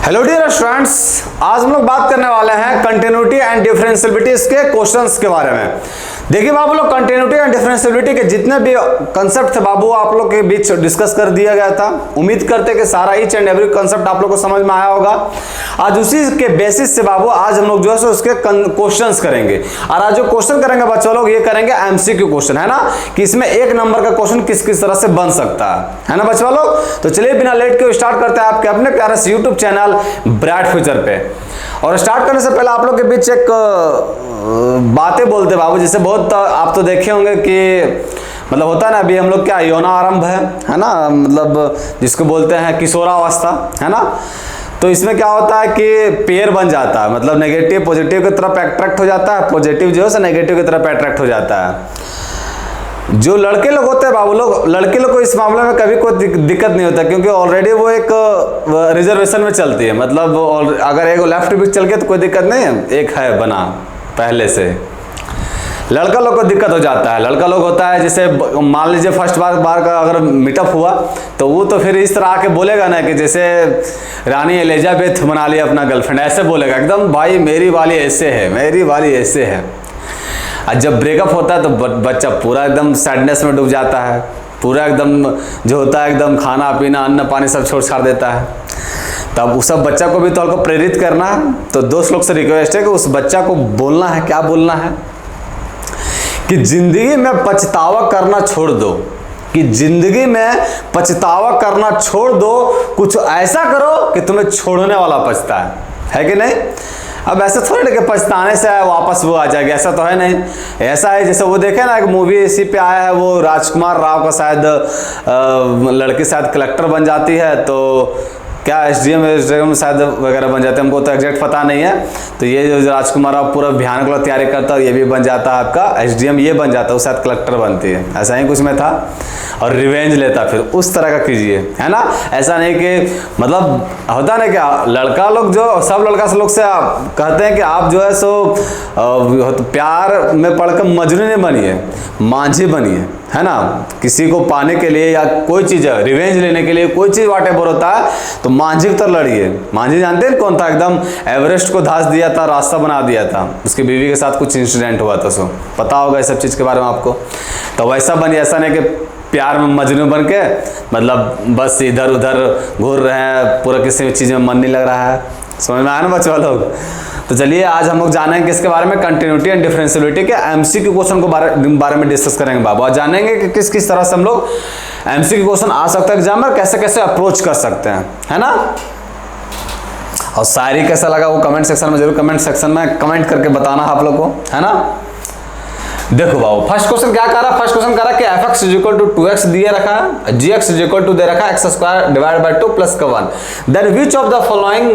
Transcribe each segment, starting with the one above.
Hello dear students, आज हम लोग बात करने वाले हैं कंटिन्यूटी एंड डिफरेंशियबिलिटी के क्वेश्चंस के बारे में। देखिए बाबू लोग, कंटिन्यूटी एंड डिफरेंशियबिलिटी के जितने भी कंसेप्ट थे बाबू आप लोग के बीच डिस्कस कर दिया गया था। उम्मीद करते कि सारा ईच एंड एवरी कंसेप्ट आप लोग को समझ में आया होगा। आज उसी के बेसिस से बाबू आज हम लोग जो है सो उसके क्वेश्चंस करेंगे। और आज जो क्वेश्चन करेंगे बच्चों लोग, ये करेंगे एमसीक्यू क्वेश्चन, है ना, कि इसमें एक नंबर का क्वेश्चन किस किस तरह से बन सकता है ना बच्चों लोग। तो चलिए बिना लेट के स्टार्ट करते हैं आपके अपने प्यारे से यूट्यूब चैनल ब्राइट फ्यूचर पे। और स्टार्ट करने से पहले आप लोग के बीच एक बातें बोलते बाबू, जैसे बहुत आप तो देखे होंगे कि मतलब होता है ना, अभी हम लोग क्या यौना आरंभ है ना, मतलब जिसको बोलते हैं किशोरावस्था, है ना। तो इसमें क्या होता है कि पेयर बन जाता है, मतलब नेगेटिव पॉजिटिव की तरफ अट्रैक्ट हो जाता है, पॉजिटिव जो है नेगेटिव की तरफ अट्रैक्ट हो जाता है। जो लड़के लोग होते हैं बाबू लोग, लड़के लोग को इस मामले में कभी कोई दिक्कत नहीं होता, क्योंकि ऑलरेडी वो एक रिजर्वेशन में चलती है। मतलब अगर एक लेफ्ट भी चल गया तो कोई दिक्कत नहीं है, एक है बना पहले से। लड़का लोग को दिक्कत हो जाता है। लड़का लोग होता है जैसे मान लीजिए फर्स्ट बार का अगर मीटअप हुआ तो वो तो फिर इस तरह आके बोलेगा ना कि जैसे रानी एलिजाबेथ बना लिया अपना गर्लफ्रेंड, ऐसे बोलेगा एकदम, भाई मेरी वाली ऐसे है, मेरी वाली ऐसे है। और जब ब्रेकअप होता है तो बच्चा पूरा एकदम सैडनेस में डूब जाता है, पूरा एकदम जो होता है एकदम खाना पीना अन्न पानी सब छोड़ छाड़ देता है। तब उस सब बच्चा को भी तो आपको प्रेरित करना है। तो दोस्त लोग से रिक्वेस्ट है कि उस बच्चा को बोलना है, क्या बोलना है कि जिंदगी में पछतावा करना छोड़ दो, कि जिंदगी में पछतावा करना छोड़ दो, कुछ ऐसा करो कि तुम्हें छोड़ने वाला पछता है कि नहीं। अब ऐसा थोड़ी ना कि पछताने से वापस वो आ जाएगी, ऐसा तो है नहीं। ऐसा है जैसे वो देखे ना, एक मूवी इसी पे आया है, वो राजकुमार राव का शायद लड़की शायद कलेक्टर बन जाती है, तो क्या एसडीएम शायद वगैरह बन जाते हैं, हमको तो एग्जैक्ट पता नहीं है। तो ये जो राजकुमार राव पूरा भयानक वाला तैयारी करता है, ये भी बन जाता है आपका एसडीएम, ये बन जाता है, वो शायद कलेक्टर बनती है, ऐसा ही कुछ में था। और रिवेंज लेता फिर उस तरह का कीजिए, है ना। ऐसा नहीं कि मतलब होता ना क्या, लड़का लोग जो सब लड़का से लोग से कहते हैं कि आप जो है सो प्यार में पढ़कर मजनू नहीं बनिए, मांझी बनिए, है ना। किसी को पाने के लिए या कोई चीज़ रिवेंज लेने के लिए कोई चीज़ वाटेवर होता है तो मांझी की तरह लड़िए। मांझी जानते हैं कौन था, एकदम एवरेस्ट को धंस दिया था, रास्ता बना दिया था, उसकी बीवी के साथ कुछ इंसिडेंट हुआ था, सो पता होगा इस सब चीज़ के बारे में आपको। तो वैसा बनिए, ऐसा नहीं कि प्यार में मजनू बन के मतलब बस इधर उधर घूर रहे हैं, पूरा किसी भी चीज़ में मन नहीं लग रहा है। समझ में आया ना बच्चों लोग। तो चलिए आज हम लोग जानेंगे किसके बारे में, कंटिन्यूटी एंड डिफरेंशियबिलिटी के एमसीक्यू क्वेश्चन को बारे में डिस्कस करेंगे बाबू। और जानेंगे कि किस किस तरह से हम लोग एमसीक्यू क्वेश्चन आ सकता है एग्जाम में, कैसे कैसे अप्रोच कर सकते हैं, है ना। और शायरी कैसा लगा वो कमेंट सेक्शन में जरूर कमेंट सेक्शन में कमेंट करके बताना आप लोग को, है ना। देखो बाबू, फर्स्ट क्वेश्चन क्या कह रहा है, फर्स्ट क्वेश्चन कह रहा है कि fx इक्वल टू 2x दिए रखा है, gx इक्वल टू दे रखा है x square divide by 2 plus का 1, then which of the following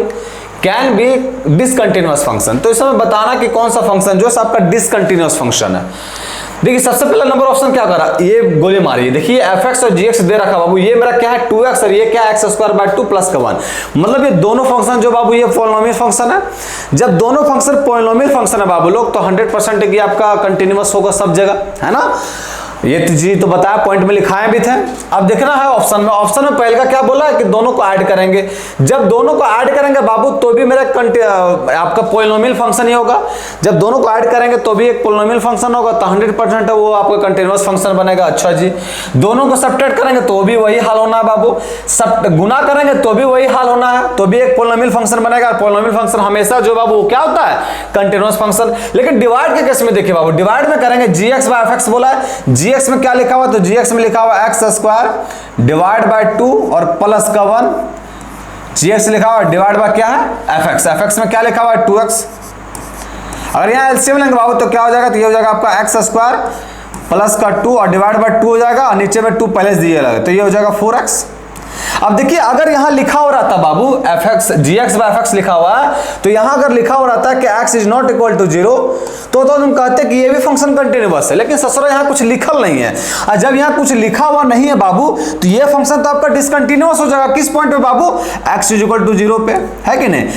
can be discontinuous function. तो इसमें बताना कि कौन सा फंक्शन जो है आपका डिसकंटिन्यूअस फंक्शन है। देखिए सबसे पहला नंबर ऑप्शन क्या कर रहा है, ये गोली मारिए। देखिए fx और gx दे रखा बाबू, ये मेरा क्या है 2x और ये क्या है x स्क्वायर बाय 2 प्लस का 1। मतलब ये दोनों फंक्शन जो बाबू ये पॉलिनोमियल फंक्शन है। जब दोनों फंक्शन पॉलिनोमियल फंक्शन है बाबू लोग, तो 100% की आपका कंटिन्यूअस होगा सब जगह, है ना। ये जी तो बताया, पॉइंट में लिखाए भी थे। अब देखना है ऑप्शन में, ऑप्शन में पहले का क्या बोला है कि दोनों को ऐड करेंगे। जब दोनों को ऐड करेंगे बाबू तो भी मेरा आपका पॉलिनोमियल फंक्शन ही होगा। जब दोनों को ऐड करेंगे तो भी एक पॉलिनोमियल फंक्शन होगा, तो 100% वो आपका कंटिन्यूअस फंक्शन बनेगा। अच्छा जी, दोनों को सब्ट्रैक्ट करेंगे तो भी वही हाल होना है बाबू, सब गुना करेंगे तो भी वही हाल होना है, तो भी एक पॉलिनोमियल फंक्शन बनेगा। पॉलिनोमियल फंक्शन हमेशा जो बाबू क्या होता है कंटिन्यूअस फंक्शन। लेकिन डिवाइड के केस में देखिए बाबू, डिवाइड में करेंगे gx बाय fx बोला है, gx में क्या लिखा हुआ, तो gx में लिखा हुआ x स्क्वायर डिवाइड बाय 2 और प्लस का 1, gx लिखा हुआ डिवाइड बाय क्या है fx, fx में क्या लिखा हुआ है 2x। अगर यहाँ एलसीएम लेंगे बाबू तो क्या हो जाएगा, तो ये हो जाएगा आपका x स्क्वायर प्लस का 2 और डिवाइड बाय 2 हो जाएगा, और नीचे में 2 पहले से दिए लगे, तो ये हो जाएगा 4x। अब देखिए अगर यहां लिखा हो रहा था बाबू fx gx बाय fx लिखा हुआ है, तो यहां अगर लिखा हो रहा था कि x is not equal to 0 तो तुम कहते कि ये भी फंक्शन कंटिन्यूअस है। लेकिन ससुरा यहां कुछ लिखल नहीं है, और जब यहां कुछ लिखा हुआ नहीं है बाबू तो ये फंक्शन तो आपका डिसकंटिन्यूअस हो जाएगा। किस पॉइंट पे बाबू, x इज इक्वल टू 0 पे, है कि नहीं।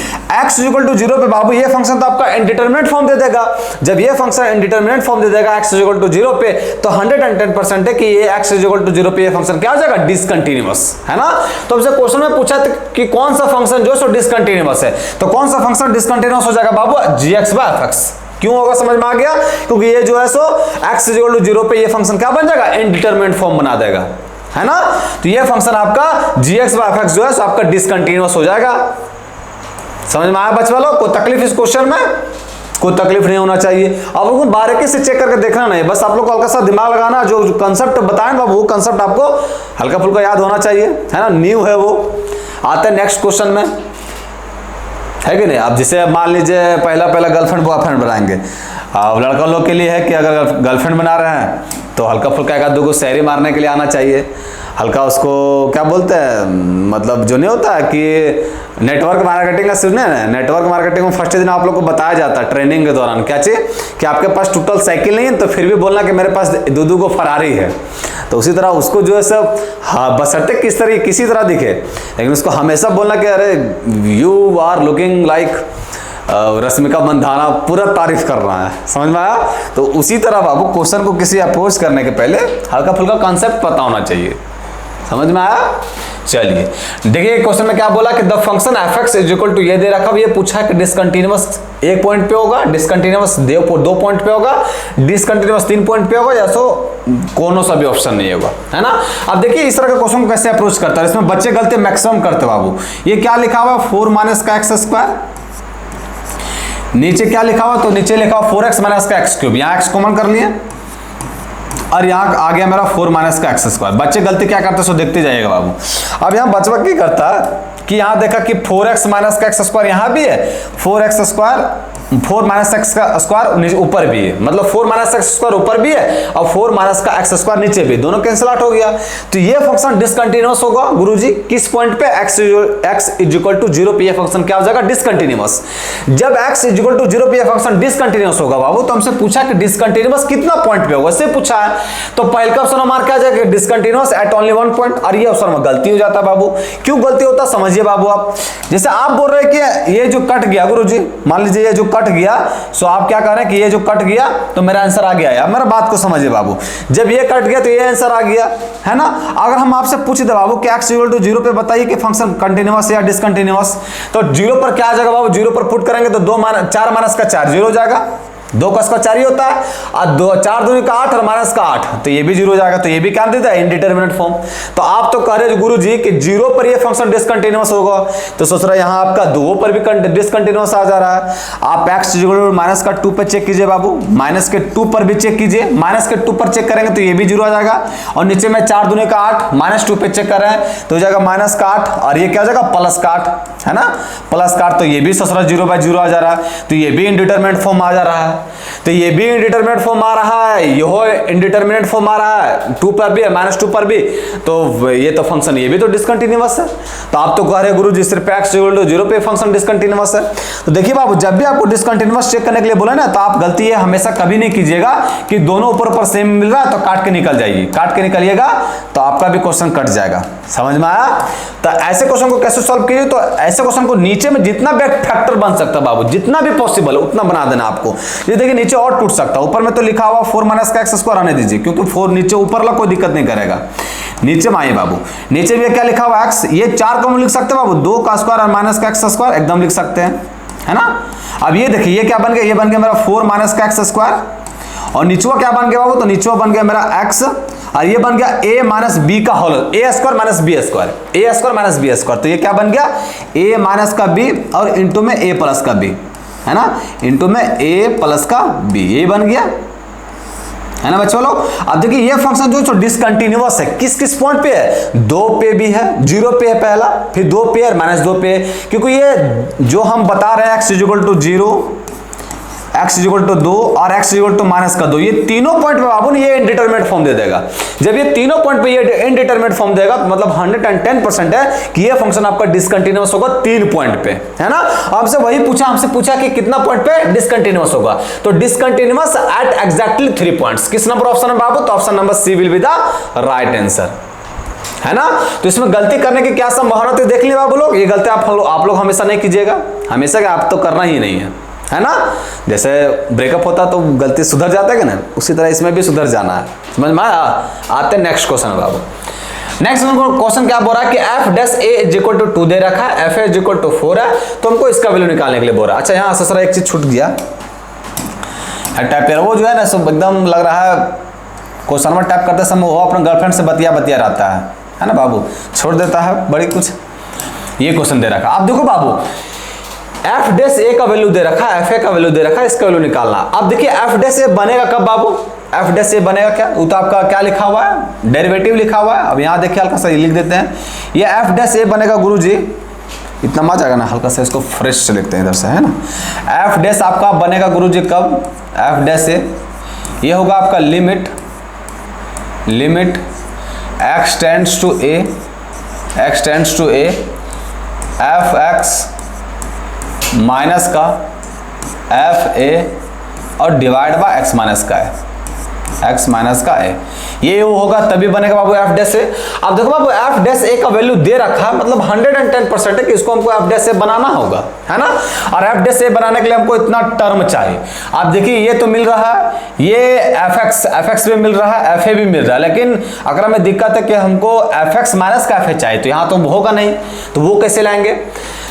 x इज इक्वल टू 0 पे बाबू ये फंक्शन तो आपका इंडिटरमिनेट फॉर्म दे देगा। जब ये फंक्शन इंडिटरमिनेट फॉर्म दे देगा x इज इक्वल टू 0 पे, तो 110% है कि ये x इज इक्वल टू 0 पे ये फंक्शन क्या हो जाएगा डिसकंटिन्यूअस, है ना। तो हमसे क्वेश्चन में पूछा कि कौन सा फंक्शन जो है डिसकंटिन्यूअस है, तो कौन सा फंक्शन डिसकंटिन्यूअस हो जाएगा बाबू, gx/f(x). क्यों होगा समझ में आ गया, क्योंकि ये जो है x = 0 पे ये फंक्शन क्या बन जाएगा, इनडिटरमिनेट फॉर्म बना देगा, है ना। तो ये फंक्शन आपका gx/f(x) जो है आपका डिसकंटिन्यूअस हो जाएगा। समझ में आया बच्चा लोग, कोई तकलीफ इस क्वेश्चन में, कोई तकलीफ नहीं होना चाहिए। अब लोगों को बारीकी से चेक करके देखना नहीं, बस आप लोग को हल्का सा दिमाग लगाना, जो कंसेप्ट बताएं बाबू वो कंसेप्ट आपको हल्का फुल्का याद होना चाहिए, है ना, न्यू है वो। आते हैं नेक्स्ट क्वेश्चन में, है कि नहीं। अब जैसे मान लीजिए पहला गर्लफ्रेंड बॉयफ्रेंड बनाएंगे, अब लड़का लोग के लिए है कि अगर गर्लफ्रेंड बना रहे हैं तो हल्का फुल्का एक दो को शायरी मारने के लिए आना चाहिए, हल्का उसको क्या बोलते हैं, मतलब जो नहीं होता है कि नेटवर्क मार्केटिंग का सुनने हैं, नेटवर्क मार्केटिंग में फर्स्ट दिन आप लोग को बताया जाता है ट्रेनिंग के दौरान क्या चीज़, कि आपके पास टोटल साइकिल नहीं है तो फिर भी बोलना कि मेरे पास दो को फरारी है। तो उसी तरह उसको जो है सब, हाँ बशर्ते किसी तरह दिखे, लेकिन उसको हमेशा बोलना कि अरे you are looking like Rashmika Mandanna, पूरा तारीफ कर रहा है, समझ में आया। तो उसी तरह बाबू क्वेश्चन को किसी अप्रोच करने के पहले हल्का फुल्का कॉन्सेप्ट पता होना चाहिए, समझ में आया। चलिए देखिए क्वेश्चन में क्या बोला कि द फंक्शन f(x) = ये दे रखा, ये पूछा है कि डिसकंटिन्यूअस 1 पॉइंट पे होगा, डिसकंटिन्यूअस 2 पॉइंट पे होगा, डिसकंटिन्यूअस 3 पॉइंट पे होगा, या सो कोनो सा भी ऑप्शन नहीं होगा, है ना। अब देखिए इस तरह के क्वेश्चन को कैसे अप्रोच करता है, इसमें बच्चे गलती मैक्सिमम करते बाबू। ये क्या लिखा हुआ, 4 - का x², नीचे क्या लिखा हुआ, तो नीचे लिखा हुआ 4x - का x³, यहाँ x कॉमन कर लिए और यहाँ आ गया मेरा 4 - का x²। बच्चे गलती क्या करते हैं सो देखते जाइएगा बाबू। अब यहाँ बचवा क्या करता है कि यहाँ देखा कि 4x - का x² यहाँ भी है, 4x² 4 - x² ऊपर भी है, मतलब 4 - x² ऊपर भी है और 4 - का x² नीचे भी, दोनों कैंसिल आउट हो गया। तो ये फंक्शन डिसकंटिन्यूअस होगा गुरुजी किस पॉइंट पे, x = 0 पे ये फंक्शन क्या हो जाएगा, डिसकंटिन्यूअस। जब x = 0 पे ये फंक्शन डिसकंटिन्यूअस होगा बाबू, तो हमसे पूछा कि डिसकंटिन्यूअस कितना पॉइंट पे होगा, इससे पूछा है। तो पहले का ऑप्शन हमारा क्या जाएगा, डिसकंटिन्यूअस एट ओनली 1 पॉइंट, और ये ऑप्शन में गलती हो जाता है बाबू। क्यों गलती होता समझिए बाबू आप। जैसे आप बोल रहे हैं कि ये जो कट गया गुरुजी, मान लीजिए ये जो कट गया, सो आप क्या कर रहे हैं कि ये जो कट गया तो मेरा आंसर आ गया, या मेरा बात को समझिए बाबू। जब ये कट गया तो ये आंसर आ गया, है ना। अगर हम आपसे पूछ दे बाबू कि x = 0 पे बताइए कि फंक्शन कंटिन्यूअस या डिसकंटिन्यूअस, तो 0 पर क्या आ जाएगा बाबू, 0 पर पुट करेंगे तो 4 - का 4 0 हो जाएगा, 2 का 4 ही होता है, और 4 दूनी का 8 और माइनस का 8, तो ये भी 0 हो जाएगा। तो ये भी क्या देता है, इनडिटरमिनेट फॉर्म। तो आप तो कह रहे गुरु जी कि 0 पर ये फंक्शन डिसकंटिन्यूअस होगा, तो सोच रहे यहाँ आपका 2 पर भी डिसकंटिन्यूअस आ जा रहा है। आप x = -2 पे चेक कीजिए बाबू, -2 पर भी चेक कीजिए, -2 पर चेक करेंगे तो ये भी 0 आ जाएगा, और नीचे में 4 दूनी का 8 -2 पे चेक कर रहे हैं तो हो जाएगा -8, और ये क्या हो जाएगा +8, है ना, +8। तो ये भी ससुरा 0/0 आ जा रहा है, तो ये भी इनडिटरमिनेट फॉर्म आ जा रहा है। तो ये भी इनडिटरमिनेट फॉर्म आ रहा है, यह इनडिटरमिनेट फॉर्म आ रहा है, 2 पर भी है, -2 पर भी, तो ये तो फंक्शन ये भी तो डिसकंटिन्यूअस है। तो आप तो कह रहे हैं गुरु जी सिर्फ x = 0 पे फंक्शन डिसकंटिन्यूअस है। तो देखिए बाबू जब भी आपको डिसकंटिन्यूअस चेक करने के लिए बोला ना, तो आप गलती है हमेशा कभी नहीं कीजिएगा कि दोनों ऊपर सेम मिल रहा है तो काट के निकल जाइए, काट के निकलिएगा तो आपका भी क्वेश्चन कट जाएगा, समझ में आया। तो ऐसे क्वेश्चन को कैसे सॉल्व कीजिए, तो ऐसे क्वेश्चन को नीचे में जितना भी फैक्टर बन सकता है बाबू, जितना भी पॉसिबल उतना बना देना आपको। ये देखिए नीचे और टूट सकता है, ऊपर में तो लिखा हुआ 4 - का x² आने दीजिए, क्योंकि 4 नीचे ऊपर ला कोई दिक्कत नहीं करेगा। नीचे में आइए बाबू, नीचे में क्या लिखा हुआ x, ये 4 को लिख सकते हैं बाबू, 2 का स्क्वायर और माइनस का x² एकदम लिख सकते हैं, है ना। अब ये देखिए ये क्या बन गया, ये बन गया मेरा 4 - का x², और नीचवा क्या बन गया बाबू, तो नीचवा बन गया मेरा x, और ये बन गया a - b का whole, a² - b², a² - b²। तो ये क्या बन गया, a - का b और इंटू में a प्लस का b, है ना, इंटू में a प्लस का b, ये बन गया, है ना बच्चों लोग। अब देखिए ये फंक्शन जो डिसकंटिन्यूअस है किस किस पॉइंट पे है, 2 पे भी है, 0 पे है पहला, फिर 2 पे और -2 पे, क्योंकि ये जो हम बता रहे हैं x = 0, x = 2 और x = -2, ये तीनों पॉइंट पे बाबू ये इनडिटरमिनेट फॉर्म दे देगा। जब ये तीनों पॉइंट पे ये इनडिटरमिनेट फॉर्म देगा तो मतलब 110% है कि ये फंक्शन आपका डिसकंटिन्यूअस होगा 3 पॉइंट पे, है ना। आपसे वही पूछा, हमसे पूछा कि कितना पॉइंट पे डिसकंटिन्यूअस होगा, तो डिसकंटिन्यूअस एट एग्जैक्टली 3 पॉइंट्स। किस नंबर ऑप्शन है बाबू, तो option number C will be the right answer, है ना। तो इसमें गलती करने की क्या संभावना होती है देख लिया बाबू लोग, ये गलती आप लोग हमेशा नहीं कीजिएगा, हमेशा क्या आप तो करना ही नहीं है ना। जैसे ब्रेकअप होता तो गलती सुधर जाता है कि ना, उसी तरह इसमें भी सुधर जाना है, समझ में आया। आते नेक्स्ट क्वेश्चन बाबू। नेक्स्ट क्वेश्चन क्या बोल रहा है कि f dash a is equal to 2 दे रखा है, f a is equal to 4 है, तो हमको इसका वैल्यू निकालने के लिए बोल रहा है। अच्छा यहाँ ससरा एक चीज छूट गया, टाइप वो जो है ना सब एकदम लग रहा है क्वेश्चन में टाइप करते समय वो अपने गर्लफ्रेंड से बतिया रहता है ना बाबू, छोड़ देता है बड़ी कुछ। ये क्वेश्चन दे रखा, अब देखो बाबू एफ डैश ए का वैल्यू दे रखा है, एफ ए का वैल्यू दे रखा है, इसका वैल्यू निकालना। अब देखिए एफ डैश ए बनेगा कब बाबू, एफ डैश ए बनेगा क्या, वो तो आपका क्या लिखा हुआ है, डेरिवेटिव लिखा हुआ है। अब यहाँ देखिए हल्का सा लिख देते हैं, ये एफ डैश ए बनेगा गुरुजी, इतना मत जाएगा ना, हल्का सा इसको फ्रेश से लिखते हैं इधर से, है ना। एफ डैश आपका बनेगा गुरुजी कब, एफ डैश ए ये होगा आपका limit x tends to a f x minus का एफ ए और डिवाइड बाय एक्स माइनस का है, एक्स माइनस का ए, ये वो होगा तभी बनेगा बाबू एफ डैश ए। अब देखो बाबू एफ डैश ए का वैल्यू दे रखा है, मतलब 110% है कि इसको हमको एफ डैश ए बनाना होगा, है ना। और एफ डैश ए बनाने के लिए हमको इतना टर्म चाहिए। आप देखिए ये तो मिल रहा है, ये एफ एक्स भी मिल रहा है, एफ ए भी मिल रहा है, लेकिन अगर हमें दिक्कत है कि हमको एफ एक्स माइनस का एफ ए चाहिए, तो यहाँ तो होगा नहीं, तो वो कैसे लाएंगे,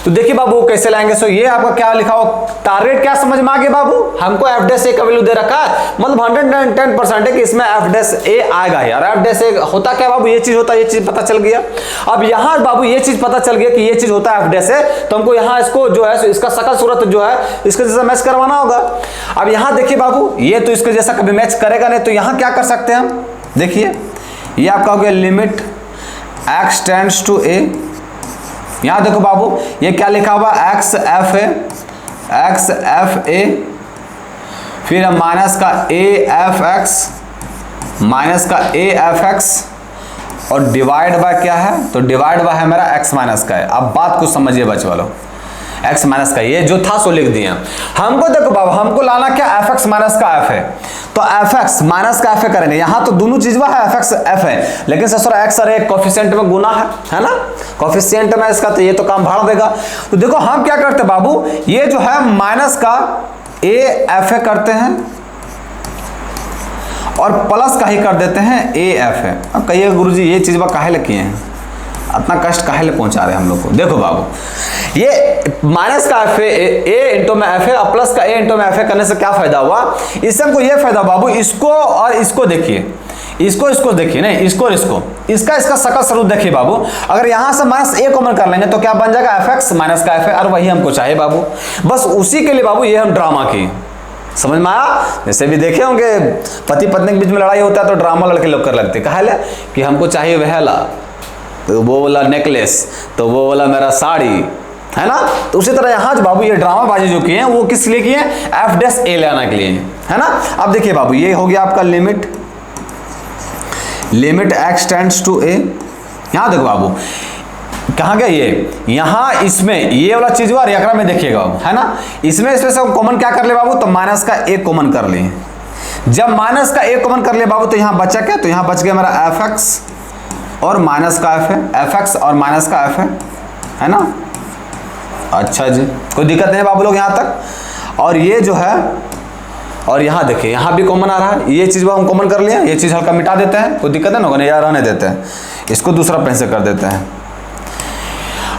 तो देखिए बाबू कैसे लाएंगे। सो ये आपका क्या लिखा हो, टारगेट क्या समझ में आ गया बाबू, हमको एफ डैश ए का वैल्यू दे रखा है, मतलब 110% है कि इसमें एफ डैश ए आएगा यार। एफ डैश ए होता क्या बाबू, ये चीज होता है, ये चीज पता चल गया। अब यहाँ बाबू ये चीज पता चल गया कि ये चीज होता है एफ डैश ए, तो हमको यहाँ इसको जो है इसका शकल सूरत जो है इसके जैसा मैच करवाना होगा। अब यहाँ देखिए बाबू ये तो इसके जैसा कभी मैच करेगा नहीं, तो यहाँ क्या कर सकते हैं हम, देखिए ये आपका हो गया लिमिट एक्स टेंड्स टू ए, यहां देखो बाबू ये क्या लिखा हुआ एक्स एफ ए फिर माइनस का ए एफ एक्स माइनस का ए एफ एक्स और डिवाइड बाय क्या है, तो डिवाइड बाय है मेरा एक्स माइनस का है। अब बात को समझिए बच्चे वालों, एक्स माइनस का ये जो था सो लिख दिए हमको। देखो बाबू हमको लाना क्या, एफ एक्स माइनस का एफ है, तो एफ एक्स माइनस का एफ ए करेंगे। यहाँ तो दोनों चीज है एफ एक्स एफ है, लेकिन सर एक्स और एक कोफिशिएंट में गुना है ना, कोफिशिएंट में इसका, तो ये तो काम भाड़ देगा। तो देखो हम क्या करते बाबू, ये जो है माइनस का ए एफ ए करते हैं और प्लस का ही कर देते हैं ए एफ है। अब कहिए गुरुजी ये चीज काहे ले किए हैं, इतना कष्ट काहे ले पहुंचा रहे हैं हम लोग को। देखो बाबू ये माइनस का एफ ए इंटू में एफ ए और प्लस का ए इंटू में एफ ए करने से क्या फायदा हुआ, इससे हमको ये फायदा बाबू, इसको और इसको देखिए, इसको देखिए नहीं, इसको इसका शकल स्वरूप देखिए बाबू। अगर यहां से माइनस ए कॉमन कर लेंगे तो क्या बन जाएगा एफ एक्स माइनस का एफ ए, और वही हमको चाहिए बाबू। बस उसी के लिए बाबू ये हम ड्रामा की, समझ में आया। जैसे भी देखे होंगे पति पत्नी के बीच में लड़ाई होता है तो ड्रामा लड़के लोग कर लगते, कहा ले कि हमको चाहिए वह ला, तो वो वाला नेकलेस, तो वो वाला मेरा साड़ी, है ना। तो उसी तरह यहाँ बाबू ये ड्रामा बाजी जो किए हैं वो किस लिए किए हैं, एफ डैश ए लाने के लिए, है ना। अब देखिए बाबू ये हो गया आपका लिमिट एक्स टेंड्स टू ए। यहाँ देखो बाबू कहाँ गया ये, यहाँ इसमें ये वाला चीज हुआ रेखा में देखिएगा बाबू, है ना। इसमें से हम कॉमन क्या कर ले बाबू, तो माइनस का ए कॉमन कर लिए। जब माइनस का ए कॉमन कर ले बाबू तो यहाँ बचा क्या, तो यहाँ बच गया मेरा एफ एक्स और माइनस का एफ है, एफ एक्स और माइनस का एफ है ना। अच्छा जी कोई दिक्कत नहीं है बाबू लोग यहाँ तक। और ये जो है, और यहाँ देखिए यहाँ भी कॉमन आ रहा है, ये चीज़ हम कॉमन कर लिए, ये चीज़ हल्का मिटा देते हैं, कोई दिक्कत है ना, यार रहने देते हैं, इसको दूसरा पेन से कर देते हैं।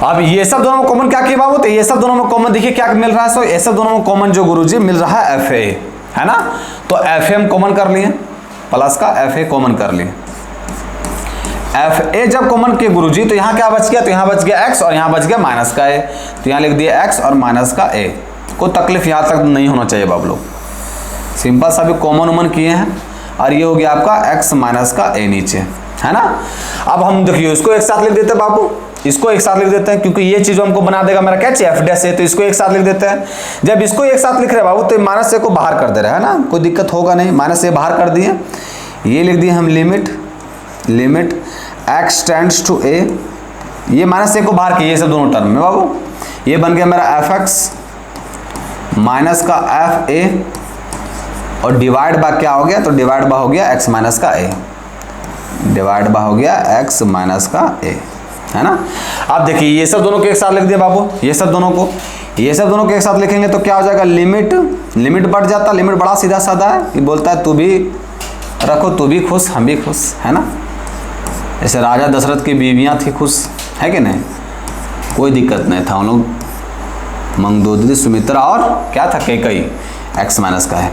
अब ये सब दोनों में कॉमन क्या किया बाबू, तो ये सब दोनों में कॉमन देखिए क्या मिल रहा है, सो ये सब दोनों में कॉमन जो गुरुजी मिल रहा है एफ ए, है ना। तो एफ ए हम कॉमन कर लिए, प्लस का एफ ए कॉमन कर लिए। एफ ए जब कॉमन किए गुरुजी तो यहाँ क्या बच गया, तो यहाँ बच गया एक्स और यहाँ बच गया माइनस का ए, तो यहाँ लिख दिया एक्स और माइनस का ए। कोई तकलीफ यहाँ तक नहीं होना चाहिए बाबू लोग, सिंपल सा भी कॉमन उमन किए हैं। और ये हो गया आपका एक्स माइनस का ए नीचे, है ना। अब हम देखिए इसको एक साथ लिख देते हैं बाबू, इसको एक साथ लिख देते हैं क्योंकि ये चीज हमको बना देगा मेरा क्या चाहिए एफ डैश ए, तो इसको एक साथ लिख देते हैं। जब इसको एक साथ लिख रहे हैं बाबू तो माइनस ए को बाहर कर दे रहे हैं, है ना, कोई दिक्कत होगा नहीं, माइनस ए बाहर कर दिए। ये लिख दिए हम लिमिट एक्स टेंड्स टू ए, ये माइनस ए को बाहर किए, ये सब दोनों टर्म में बाबू, ये बन गया मेरा एफ एक्स माइनस का एफ ए और डिवाइड बाय क्या हो गया, तो डिवाइड बाय हो गया एक्स माइनस का ए, डिवाइड बाय हो गया एक्स माइनस का ए, है ना। अब देखिए ये सब दोनों को एक साथ लिख दिया बाबू, ये सब दोनों को एक साथ लिखेंगे तो क्या हो जाएगा, लिमिट बढ़ जाता, लिमिट बड़ा सीधा साधा है, ये बोलता है तू भी रखो, तू भी खुश हम भी खुश, है ना। जैसे राजा दशरथ की बीवियां थी खुश, है कि नहीं, कोई दिक्कत नहीं था, उन लोग मंगदोदरी, सुमित्रा और क्या था कैकई, एक्स माइनस का है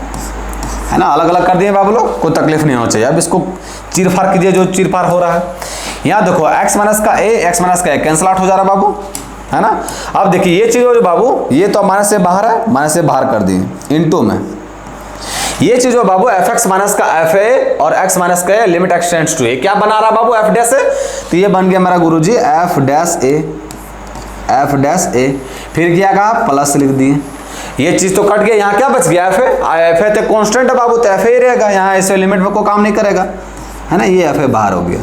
ना, अलग अलग कर दिए बाबू लोग, कोई तकलीफ नहीं होना चाहिए। अब इसको चीरफाड़ कीजिए जो चीरफाड़ हो रहा है। यहाँ देखो एक्स माइनस का ए, एक्स माइनस का ए कैंसिल आउट हो जा रहा है बाबू, है ना। अब देखिए ये चीज हो बाबू, ये तो माइनस से बाहर है, माइनस से बाहर कर दिए इनटू में ये चीज हो बाबू एफ एक्स माइनस का एफ ए और एक्स माइनस का ए, लिमिट एक्स टेंड्स टू ए, क्या बना रहा बाबू एफ डैश ए, तो ये बन गया मेरा गुरुजी एफ डैश ए, एफ डैश ए, फिर क्या कहा प्लस लिख दिए, ये चीज तो कट गया, यहाँ क्या बच गया एफ ए तो कांस्टेंट है बाबू, तो एफ ए रहेगा, यहाँ ऐसे लिमिट में कोई काम नहीं करेगा, है ना, ये एफ ए बाहर हो गया,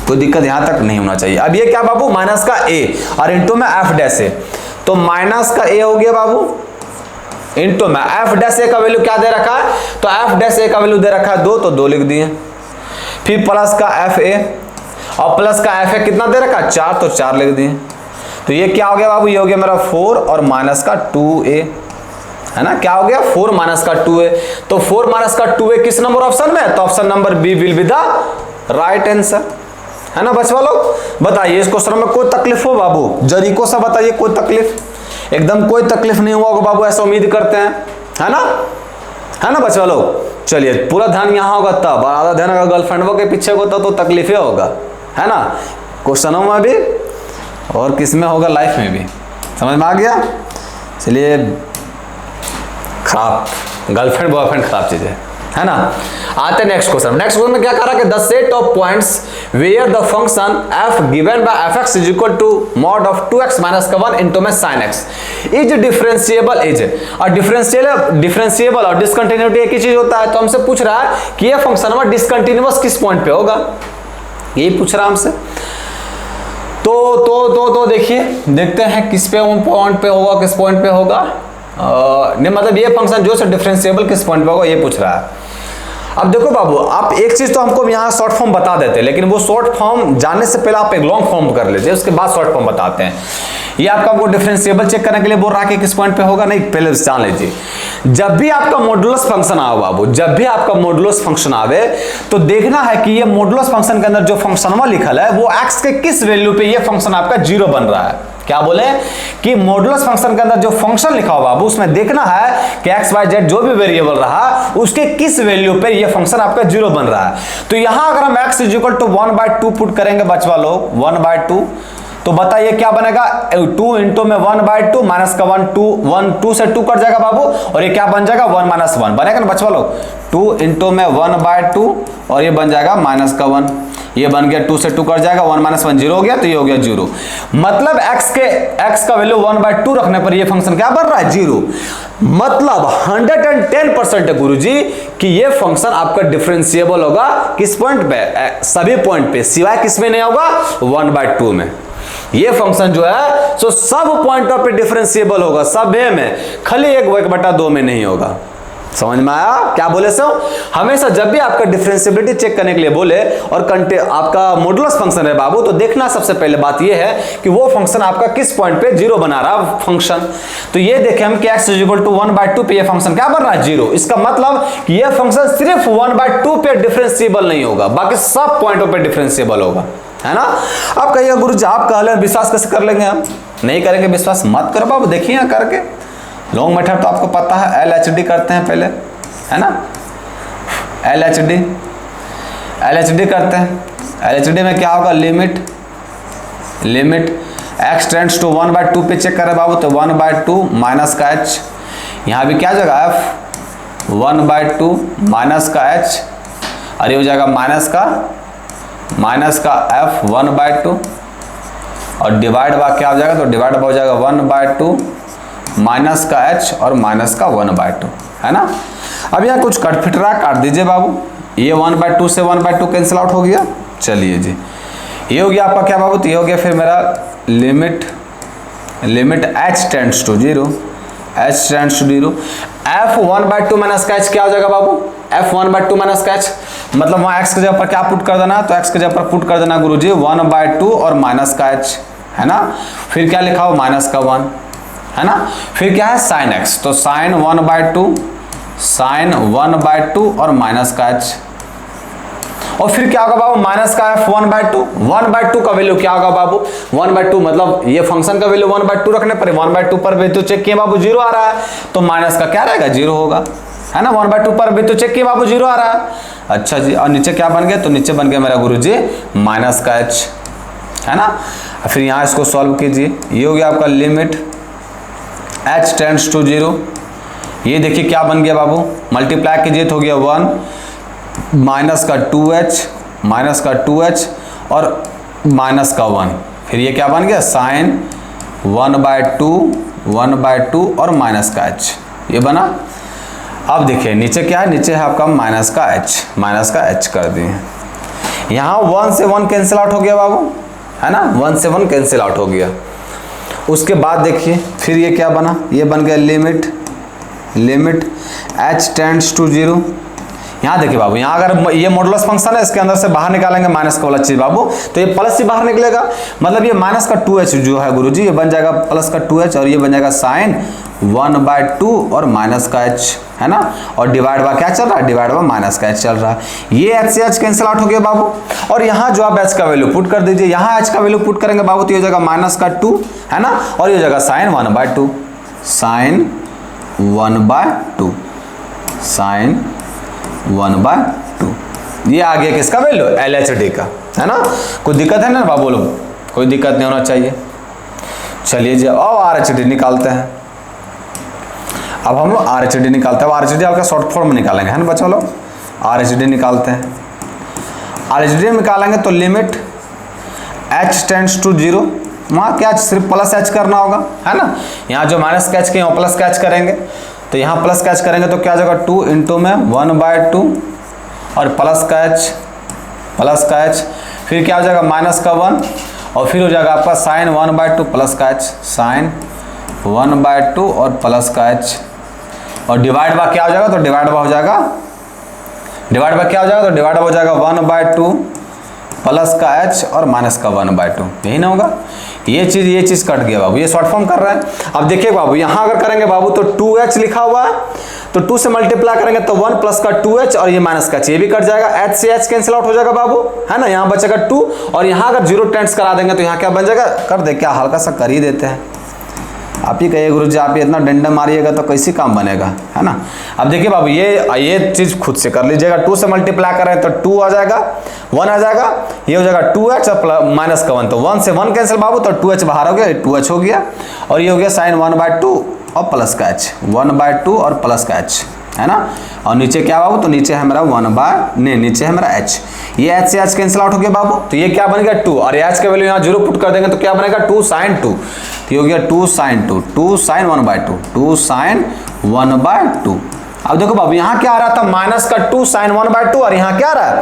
कोई दिक्कत यहाँ तक नहीं होना चाहिए। अब ये क्या बाबू माइनस का ए और इनटू में एफ डैश ए, तो माइनस का ए हो गया बाबू इनटू में एफ डैश ए का वैल्यू क्या दे रखा है, तो एफ डैश ए का वैल्यू दे रखा है 2, तो 2 लिख दिए, फिर प्लस का एफ ए और प्लस का एफ ए कितना दे रखा है 4, तो 4 लिख दिए, तो ये क्या हो गया बाबू, ये हो गया मेरा 4 और माइनस का 2a, है ना, क्या हो गया 4 माइनस का 2a, तो 4 माइनस का 2a किस नंबर ऑप्शन में, तो option number B will be the right answer, है ना बच्चा लोग। बताइए इस क्वेश्चन में कोई तकलीफ हो बाबू, जरीको से बताइए, कोई तकलीफ, एकदम कोई तकलीफ नहीं हुआ होगा बाबू, ऐसा उम्मीद करते हैं, है ना बच्चा लोग। चलिए पूरा ध्यान यहाँ होगा तब, आधा ध्यान अगर गर्लफ्रेंडों के पीछे होता तो तकलीफें होगा, है ना, क्वेश्चनों में भी और किस में होगा, लाइफ में भी, समझ में आ गया। चलिए खराब गर्लफ्रेंड बॉयफ्रेंड खराब चीज है ना। आते नेक्स्ट क्वेश्चन। नेक्स्ट क्वेश्चन में क्या कह रहा है कि the set of points where the function f given by fx is equal to mod of 2x minus का 1 इनटू में sin x is differentiable is, और डिफरेंशिएबल और डिसकंटिन्यूटी एक ही चीज होता है, तो हमसे पूछ रहा है कि ये फंक्शन में डिसकंटिन्यूअस किस पॉइंट पे होगा, यही पूछ रहा है हमसे। तो देखिए देखते हैं किस पे पॉइंट पे होगा, किस पॉइंट पे होगा, नहीं मतलब ये फंक्शन जो से डिफरेंशिएबल किस पॉइंट पे होगा ये पूछ रहा है। अब देखो बाबू आप एक चीज तो हमको यहाँ शॉर्ट फॉर्म बता देते, लेकिन वो शॉर्ट फॉर्म जानने से पहले आप एक लॉन्ग फॉर्म कर लीजिए, उसके बाद शॉर्ट फॉर्म बताते हैं। ये आपका हमको डिफरेंशिएबल चेक करने के लिए बोल रहा है कि किस पॉइंट पे होगा, नहीं पहले जान लीजिए। जब भी आपका मॉडुलस फंक्शन आवे बाबू, जब भी आपका मॉडुलस फंक्शन आवे तो देखना है कि ये मॉडुलस फंक्शन के अंदर जो फंक्शन लिखल है वो x के किस वैल्यू पे ये फंक्शन आपका 0 बन रहा है। क्या बोले कि मॉडुलस फंक्शन के अंदर जो फंक्शन लिखा हुआ बाबू उसमें देखना है कि एक्स वाई जेड जो भी वेरिएबल रहा उसके किस वैल्यू पे ये फंक्शन आपका 0 बन रहा है। तो यहां अगर हम x is equal to 1/2 put करेंगे बच्चा लोग 1/2, तो बताइए क्या बनेगा 2 इंटू में 1/2 माइनस का 1 2 से 2 कट जाएगा बाबू, और ये क्या बन जाएगा 1 माइनस 1 बनेगा ना बच्चा लोग। 2 इंटू में 1/2 और ये बन जाएगा माइनस का 1, ये बन गया 2 से 2 कट जाएगा 1 माइनस 1 0 हो गया, तो ये हो गया 0। मतलब x का वैल्यू 1/2 रखने पर ये फंक्शन क्या बन रहा है 0। मतलब 110% है गुरुजी कि ये फंक्शन आपका डिफरेंशिएबल होगा किस पॉइंट पे, सभी पॉइंट पे, सिवाय किसमें नहीं होगा 1/2 में। ये फंक्शन जो है सो सब पॉइंटों पे डिफरेंशिएबल होगा, सब में, खाली 1/2 में नहीं होगा। समझ में आया क्या बोले सो। हमेशा जब भी आपका डिफरेंशिएबिलिटी चेक करने के लिए बोले और आपका मॉडुलस फंक्शन है बाबू, तो देखना सबसे पहले बात ये है कि वो फंक्शन आपका किस पॉइंट पे 0 बना रहा फंक्शन। तो ये देखें हम कि x इज इक्वल टू 1/2 पे ये फंक्शन क्या बन रहा है 0। इसका मतलब कि ये फंक्शन सिर्फ 1/2 पे डिफरेंशिएबल नहीं होगा, बाकी सब पॉइंटों पे डिफरेंशिएबल होगा, है ना। आप कहिए गुरुजी आप कहले विश्वास कैसे कर लेंगे, हम नहीं करेंगे विश्वास, मत करो बाबू, देखिए यहाँ करके। लॉन्ग मेथड तो आपको पता है, LHD करते हैं पहले, है ना, LHD करते हैं। LHD में क्या होगा लिमिट x टेंड्स टू 1/2 पे चेक करें बाबू, तो 1/2 माइनस का h, यहाँ भी क्या जगह f 1/2 माइनस का h, और ये हो जाएगा माइनस का f 1/2 और डिवाइड बाय क्या हो जाएगा, तो डिवाइड हो जाएगा 1/2 माइनस का h और माइनस का 1/2, है ना। अब यहाँ कुछ कटफिटरा काट दीजिए बाबू, ये 1/2 से 1/2 कैंसिल आउट हो गया। चलिए जी ये हो गया आपका क्या बाबू, तो ये हो गया फिर मेरा limit h tends to 0 f 1/2 minus का h क्या हो जाएगा बाबू, f 1/2 माइनस का h, मतलब वहाँ x के जगह पर क्या पुट कर देना, तो x के जगह पर पुट कर देना गुरुजी 1/2 और माइनस का h, है ना। फिर क्या लिखा हो माइनस का 1, है ना। फिर क्या है sin x, तो sin 1/2 और माइनस का h, और फिर क्या होगा बाबू माइनस का f 1/2, 1/2 का वैल्यू क्या होगा बाबू 1/2 मतलब ये फंक्शन का वैल्यू 1/2 रखने पर 1/2 पर वैल्यू चेक किए बाबू 0 आ रहा है, तो माइनस का क्या रहेगा 0 होगा, है ना। 1/2 पर वैल्यू चेक किए बाबू 0 आ रहा है। अच्छा जी, और नीचे क्या बन गया, तो नीचे बन गया मेरा गुरुजी माइनस का h, है ना। फिर यहाँ इसको सॉल्व कीजिए, ये हो गया आपका लिमिट h टेंड्स टू 0, ये देखिए क्या बन गया बाबू, मल्टीप्लाई कीजिए तो हो गया 1 माइनस का 2h माइनस का 2h और माइनस का 1, फिर ये क्या बन गया साइन 1/2 और माइनस का h, ये बना। अब देखिए नीचे क्या है, नीचे है आपका माइनस का h कर दिए। यहाँ 1 से 1 कैंसिल आउट हो गया बाबू, है ना, 1 से 1 कैंसिल आउट हो गया। उसके बाद देखिए फिर ये क्या बना, ये बन गया लिमिट h टेंड्स टू 0। यहाँ देखिए बाबू, यहाँ अगर ये मॉडुलस फंक्शन है, इसके अंदर से बाहर निकालेंगे माइनस का वाला चीज बाबू, तो ये प्लस ही बाहर निकलेगा, मतलब ये माइनस का 2h जो है गुरुजी, ये बन जाएगा प्लस का 2h और ये बन जाएगा साइन 1/2 और माइनस का h, है ना। और डिवाइड बाय क्या चल रहा है, डिवाइड बाय माइनस का h चल रहा है। ये h से h कैंसिल आउट हो गया बाबू, और यहाँ जो आप h का वैल्यू पुट कर दीजिए, यहाँ h का वैल्यू पुट करेंगे बाबू तो ये हो जाएगा माइनस का 2, है ना, और ये हो जाएगा साइन 1/2, साइन 1/2, ये आ गया किसका वैल्यू, LHD का, है ना। कोई दिक्कत है ना बाबू लोग, कोई दिक्कत नहीं होना चाहिए। चलिए जी अब RHD निकालते हैं। अब हम लोग RHD निकालते हैं, RHD आपका शॉर्ट फॉर्म में निकालेंगे, है ना बच्चों लोग। RHD निकालते हैं, RHD निकालेंगे तो लिमिट h टेंड्स टू 0, वहाँ क्या सिर्फ प्लस h करना होगा, है ना। यहाँ जो माइनस का h के यहाँ प्लस का h करेंगे, तो यहाँ प्लस का h करेंगे तो क्या हो जाएगा 2 इंटू में 1/2 और प्लस का h, फिर क्या हो जाएगा माइनस का 1 और फिर हो जाएगा आपका साइन 1/2 प्लस का h, साइन 1/2 और प्लस का h, और डिवाइड बाय क्या हो जाएगा, तो डिवाइड बाय क्या हो जाएगा, तो डिवाइड हो जाएगा 1/2 प्लस का h और माइनस का 1/2, यही ना होगा। ये चीज कट गया बाबू, ये शॉर्ट फॉर्म कर रहा है। अब देखिए बाबू, यहाँ अगर करेंगे बाबू तो 2h लिखा हुआ है, तो 2 से मल्टीप्लाई करेंगे तो 1 प्लस का 2h और ये माइनस का h, ये भी कट जाएगा, h से h कैंसिल आउट हो जाएगा बाबू, है ना। यहाँ बचेगा 2 और यहाँ अगर 0 टेंड्स करा देंगे तो यहाँ क्या बन जाएगा, कर दे क्या, हल्का सा कर ही देते हैं। आप ही कहिए गुरुजी आप ये इतना डंडा मारिएगा तो कैसे काम बनेगा, है ना। अब देखिए बाबू, ये चीज खुद से कर लीजिएगा, 2 से मल्टीप्लाई करें तो 2 आ जाएगा, 1 आ जाएगा, ये हो जाएगा 2h और माइनस का 1, तो 1 से 1 कैंसिल बाबू, तो 2h बाहर हो गया, 2h हो गया, और ये हो गया साइन 1/2 और प्लस का h, 1/2 और प्लस का h, है ना। और नीचे क्या बाबू, तो नीचे है मेरा नीचे है मेरा h, ये h से h कैंसिल आउट हो गया बाबू, तो ये क्या बन गया 2 और h का वैल्यू यहाँ 0 पुट कर देंगे तो क्या बनेगा 2 sin 2, तो ये हो गया 2 sin 2, 2 sin 1/2, 2 sin 1/2। अब देखो बाबू, यहाँ क्या आ रहा था माइनस का 2 sin 1/2 और यहाँ क्या आ रहा है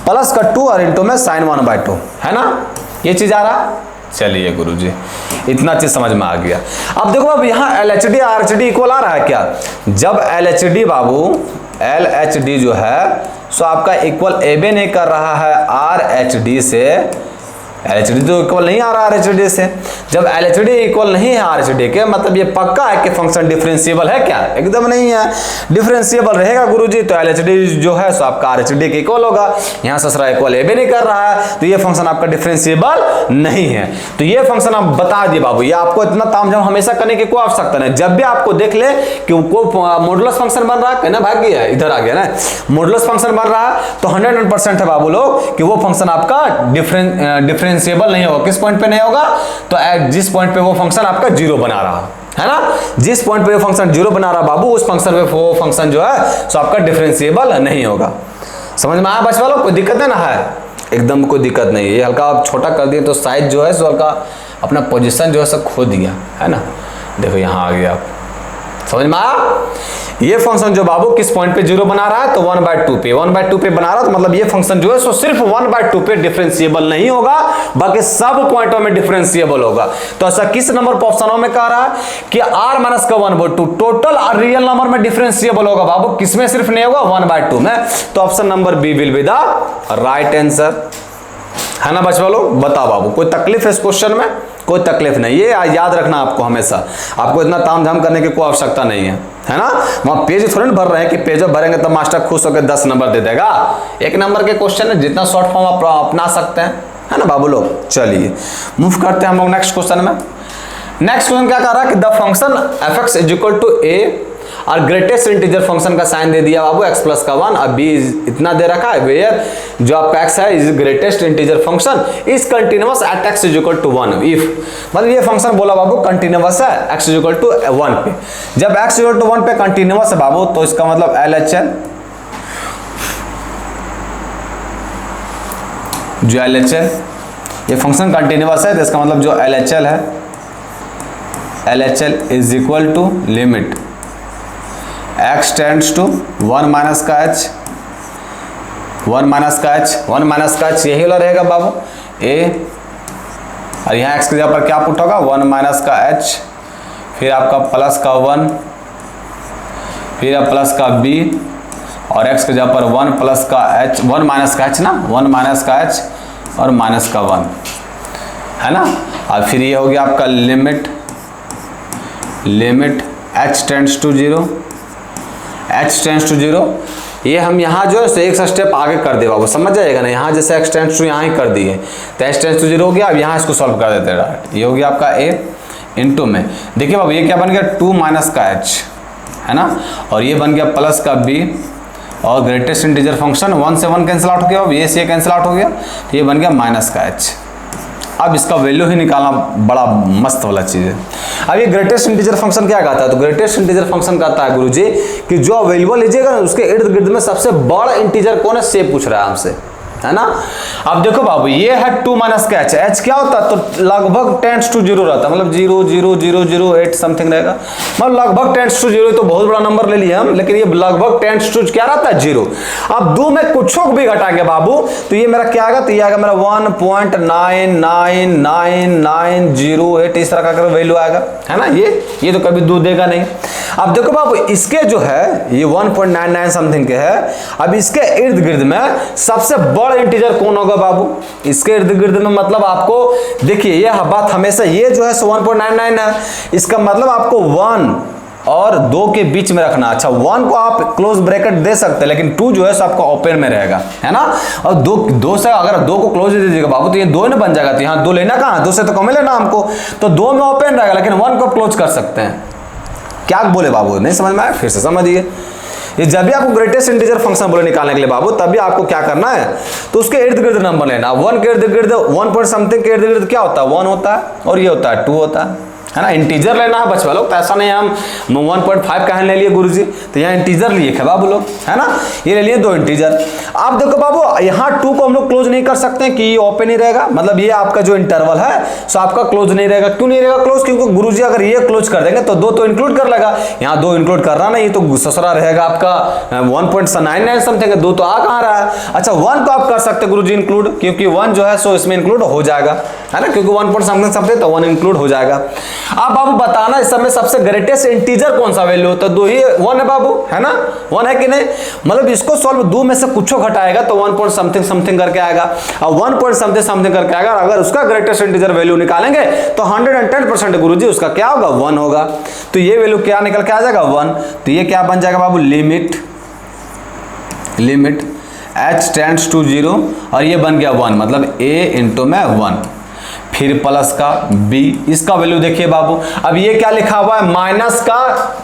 प्लस का 2 और इंटू में sin 1/2, है ना, ये चीज आ रहा। चलिए गुरुजी इतना चीज समझ में आ गया। अब देखो बाबू, यहाँ LHD RHD इक्वल आ रहा है क्या, जब LHD बाबू LHD जो है सो आपका इक्वल एबे नहीं कर रहा है RHD से, LHD तो इक्वल नहीं आ रहा है RHD से। जब LHD इक्वल नहीं है RHD के, मतलब ये पक्का है कि फंक्शन डिफरेंशिएबल है क्या, एकदम नहीं है। डिफरेंशिएबल रहेगा गुरुजी तो LHD जो है सो आपका RHD के इक्वल होगा। यहाँ ससरा इक्वल एबे नहीं कर रहा है तो ये फंक्शन आपका डिफरेंशिएबल नहीं है। तो ये फंक्शन आप बता दिए बाबू, ये आपको इतना तामझाम हमेशा करने की कोई आवश्यकता नहीं। जब भी आपको देख ले कि कोई मॉडुलस फंक्शन बन रहा है ना, भाग गया इधर आ गया ना, मॉडुलस फंक्शन बन रहा है तो 100% है बाबू लोग कि वो फंक्शन आपका डिफरेंशिएबल नहीं होगा। किस पॉइंट पे नहीं होगा, तो जिस पॉइंट पे वो फंक्शन आपका 0 बना रहा है ना, जिस पॉइंट पे वो फंक्शन 0 बना रहा बाबू, उस फंक्शन पे वो फंक्शन जो है सो आपका डिफरेंशिएबल नहीं होगा। समझ में आया बच्चा लोग, कोई दिक्कत है ना, है एकदम कोई दिक्कत नहीं है। ये हल्का आप छोटा कर दिए तो साइज जो है सो हल्का अपना पोजीशन जो है सब खो दिया, है ना। देखो यहाँ आ गया, आप समझ में आया। ये फंक्शन जो बाबू किस पॉइंट पे 0 बना रहा है, तो 1/2 पे बना रहा है, तो मतलब ये फंक्शन जो है सो सिर्फ 1/2 पे डिफरेंशिएबल नहीं होगा, बाकी सब पॉइंटों में डिफरेंशिएबल होगा। तो ऐसा किस नंबर पर ऑप्शनों में कह रहा है कि r-1/2 टोटल और रियल नंबर में डिफरेंशिएबल होगा बाबू, किसमें सिर्फ नहीं होगा 1/2 में। तो option number B will be the right answer, है ना बच्चा लोग। बताओ बाबू कोई तकलीफ है इस क्वेश्चन में, कोई तकलीफ नहीं, ये याद रखना आपको हमेशा, आपको इतना ताम झाम करने की कोई आवश्यकता नहीं है ना। वहाँ पेज थोड़ी ना भर रहे हैं कि पेज भरेंगे तो मास्टर खुश होकर 10 नंबर दे देगा। 1 नंबर के क्वेश्चन है, जितना शॉर्ट फॉर्म आप अपना सकते हैं, है ना बाबू लोग। चलिए मूव करते हैं हम लोग नेक्स्ट क्वेश्चन में। नेक्स्ट क्वेश्चन क्या कह रहा है कि the function f(x) is equal to a और ग्रेटेस्ट इंटीजर फंक्शन का साइन दे दिया बाबू x प्लस का 1 और b इतना दे रखा है, वेयर जो आपका x है is greatest integer function is continuous at x is equal to 1 if, मतलब ये फंक्शन बोला बाबू कंटिन्यूअस है x इज इक्वल टू 1 पे। जब x इज इक्वल टू 1 पे कंटिन्यूअस है बाबू तो इसका मतलब LHL, जो LHL ये फंक्शन कंटिन्यूअस है तो इसका मतलब जो LHL है, LHL is equal to limit x tends to 1 minus का h, 1 माइनस का h, 1 माइनस का h यही वाला रहेगा बाबू a, और यहाँ x की जगह पर क्या पुट होगा 1 माइनस का h, फिर आपका प्लस का 1, फिर प्लस का b और x की जगह पर 1 प्लस का h, 1 माइनस का h ना, 1 माइनस का h और माइनस का 1, है ना। और फिर ये हो गया आपका limit h tends to 0, h tends to 0। ये हम यहाँ जो है एक स्टेप आगे कर दे बाबू, समझ जाएगा ना। यहाँ जैसे x टेंड्स टू यहाँ ही कर दिए तो h टेंड्स टू 0 हो गया। अब यहाँ इसको सॉल्व कर देते हैं, ये हो गया आपका a इंटू में, देखिए बाबू ये क्या बन गया 2 माइनस का h, है ना, और ये बन गया प्लस का b और ग्रेटेस्ट इंटीजर फंक्शन 1 से 1 कैंसिल आउट हो गया, ये से कैंसिल आउट हो गया तो ये बन गया माइनस का h। अब इसका वैल्यू ही निकालना बड़ा मस्त वाला चीज़ है। अब ये ग्रेटेस्ट इंटीजर फंक्शन क्या कहता है, तो ग्रेटेस्ट इंटीजर फंक्शन कहता है गुरुजी कि जो अवेलेबल लीजिएगा ना उसके इर्द गिर्द में सबसे बड़ा इंटीजर कौन है, से पूछ रहा है हमसे, है ना। अब देखो बाबू ये है 2 माइनस का h, h क्या होता है तो लगभग टेंड्स टू 0 रहता है, मतलब 0.0008 समथिंग रहेगा, मतलब लगभग टेंड्स टू 0, तो बहुत बड़ा नंबर ले लिया हम, लेकिन ये लगभग टेंड्स टू क्या रहता है 0। अब 2 में कुछ भी घटाएंगे बाबू तो ये मेरा क्या आएगा, तो ये आएगा मेरा 1.99908 इस तरह का वैल्यू आएगा, है ना। ये तो कभी 2 देगा नहीं। अब देखो बाबू इसके जो है ये 1.99 समथिंग के है। अब इसके इर्द गिर्द में सबसे बड़ा इंटीजर कौन होगा बाबू, इसके इर्द गिर्द में, मतलब आपको देखिए यह बात हमेशा, ये जो है 1.99 है, इसका मतलब आपको 1 और 2 के बीच में रखना। अच्छा 1 को आप क्लोज ब्रैकेट दे सकते हैं, लेकिन 2 जो है आपका ओपन में रहेगा, है ना। और 2 से अगर 2 को क्लोज दे दीजिएगा बाबू तो ये 2 ना बन जाएगा, तो यहाँ 2 लेना कहाँ, 2 से तो कम लेना हमको, तो 2 में ओपन रहेगा लेकिन 1 को क्लोज कर सकते हैं। क्या बोले बाबू, नहीं समझ में आया, फिर से समझिए। ये जब भी आपको ग्रेटेस्ट इंटीजर फंक्शन बोले निकालने के लिए बाबू, तभी आपको क्या करना है, तो उसके इर्द गिर्द नंबर लेना। 1 के इर्द गिर्द 1 पॉइंट समथिंग के इर्द गिर्द क्या होता है 1 होता है, और ये होता है 2 होता है ना। इंटीजर लेना है बच्चा लोग, तो ऐसा नहीं हम 1.5 कहाँ ले लिए गुरुजी, तो यहाँ इंटीजर लिए है बाबू लोग, है ना। ये ले लिए 2 इंटीजर। आप देखो बाबू यहाँ 2 को हम लोग क्लोज नहीं कर सकते कि ये ओपन ही रहेगा, मतलब ये आपका जो इंटरवल है सो आपका क्लोज नहीं रहेगा। क्यों नहीं रहेगा क्लोज, क्योंकि गुरुजी अगर ये क्लोज कर देंगे तो 2 तो इंक्लूड कर लेगा, यहाँ 2 इंक्लूड कर रहा नहीं, तो ससुरा रहेगा आपका 1.99 समथिंग, 2 तो आ कहाँ रहा है। अच्छा 1 को आप कर सकते हैं गुरुजी इंक्लूड, क्योंकि 1 जो है सो इसमें इंक्लूड हो जाएगा, है ना, क्योंकि 1 पॉइंट समथिंग तो 1 इंक्लूड हो जाएगा। आप बाबू बताना इस समय सबसे ग्रेटेस्ट इंटीजर कौन सा वैल्यू होता है, 2 ही 1 है बाबू, है ना, 1 है कि नहीं। मतलब इसको सॉल्व 2 में से कुछ घटाएगा तो 1 पॉइंट समथिंग करके आएगा, और 1 पॉइंट समथिंग करके आएगा। अगर उसका ग्रेटेस्ट इंटीजर वैल्यू निकालेंगे तो 110% गुरुजी उसका क्या होगा 1 होगा, तो ये वैल्यू क्या निकल के आ जाएगा 1। तो ये क्या बन जाएगा बाबू लिमिट h टेंड्स टू 0 और ये बन गया 1, मतलब a इंटू में 1, फिर प्लस का b, इसका वैल्यू देखिए बाबू। अब ये क्या लिखा हुआ है, माइनस का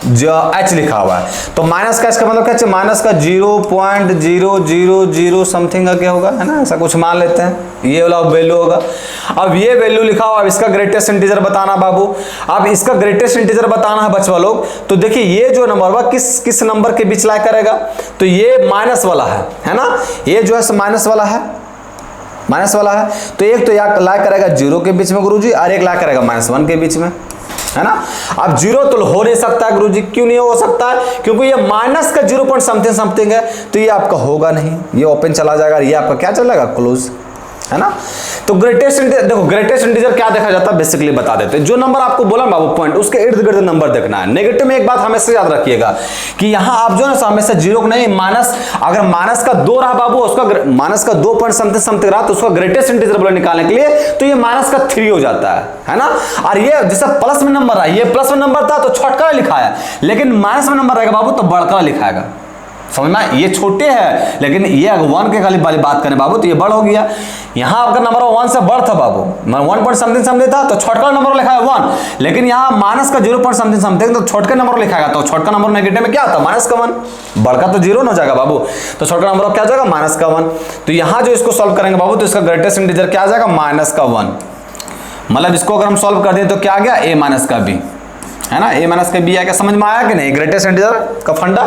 जो h लिखा हुआ है, तो माइनस का इसका मतलब क्या है, माइनस का 0.000 समथिंग का क्या होगा, है ना, ऐसा कुछ मान लेते हैं, ये वाला वैल्यू होगा। अब ये वैल्यू लिखा हुआ, अब इसका ग्रेटेस्ट इंटीजर बताना बाबू। अब इसका ग्रेटेस्ट इंटीजर बताना है बच्चा लोग, तो देखिए ये जो नंबर हुआ किस नंबर के बीच लाई करेगा, तो ये माइनस वाला है ना, ये जो है माइनस वाला है, तो एक तो ला करेगा 0 के बीच में गुरुजी, और एक ला करेगा -1 के बीच में, है ना। अब 0 तो हो नहीं सकता है गुरुजी, क्यों नहीं हो सकता है, क्योंकि ये माइनस का 0 पॉइंट समथिंग है, तो ये आपका होगा नहीं, ये ओपन चला जाएगा, ये आपका क्या चलेगा क्लोज, है ना। तो ग्रेटेस्ट इंटीजर, देखो ग्रेटेस्ट इंटीजर क्या देखा जाता है बेसिकली बता देते हैं। जो नंबर आपको बोला बाबू पॉइंट, उसके इर्द गिर्द नंबर देखना है। नेगेटिव में एक बात हमेशा याद रखिएगा कि यहां आप जो है हमेशा जीरो को नहीं, माइनस, अगर माइनस का 2 रहा बाबू, उसका माइनस का 2 पॉइंट समथिंग समथिंग रहा तो उसका ग्रेटेस्ट इंटीजर बोला निकालने के लिए तो ये माइनस का 3 हो जाता है ना। और ये जैसे प्लस में नंबर रहा, ये प्लस में नंबर था तो छोटका लिखा है, लेकिन माइनस में नंबर रहेगा बाबू तो बड़का लिखाएगा। समझ में, ये छोटे हैं लेकिन ये अगर 1 के खाली वाली बात करें बाबू तो ये बड़ हो गया। यहां आपका नंबर 1 से बड़ था बाबू, 1 पॉइंट समथिंग समथिंग था तो छोटका नंबर लिखा है 1, लेकिन यहां माइनस का 0 पॉइंट समथिंग समथिंग तो छोटका नंबर लिखाएगा तो छोटका नंबर नेगेटिव में क्या आता है माइनस का 1, बड़का तो 0 हो जाएगा बाबू, तो छोटका नंबर क्या हो जाएगा माइनस का 1। तो यहां जो इसको सॉल्व करेंगे बाबू तो इसका ग्रेटेस्ट इंटीजर क्या आ जाएगा माइनस का 1। मतलब इसको अगर हम सॉल्व कर दें तो क्या आ गया a माइनस का b, है ना, a माइनस का b आया। समझ में आया कि नहीं ग्रेटेस्ट इंटीजर का फंडा।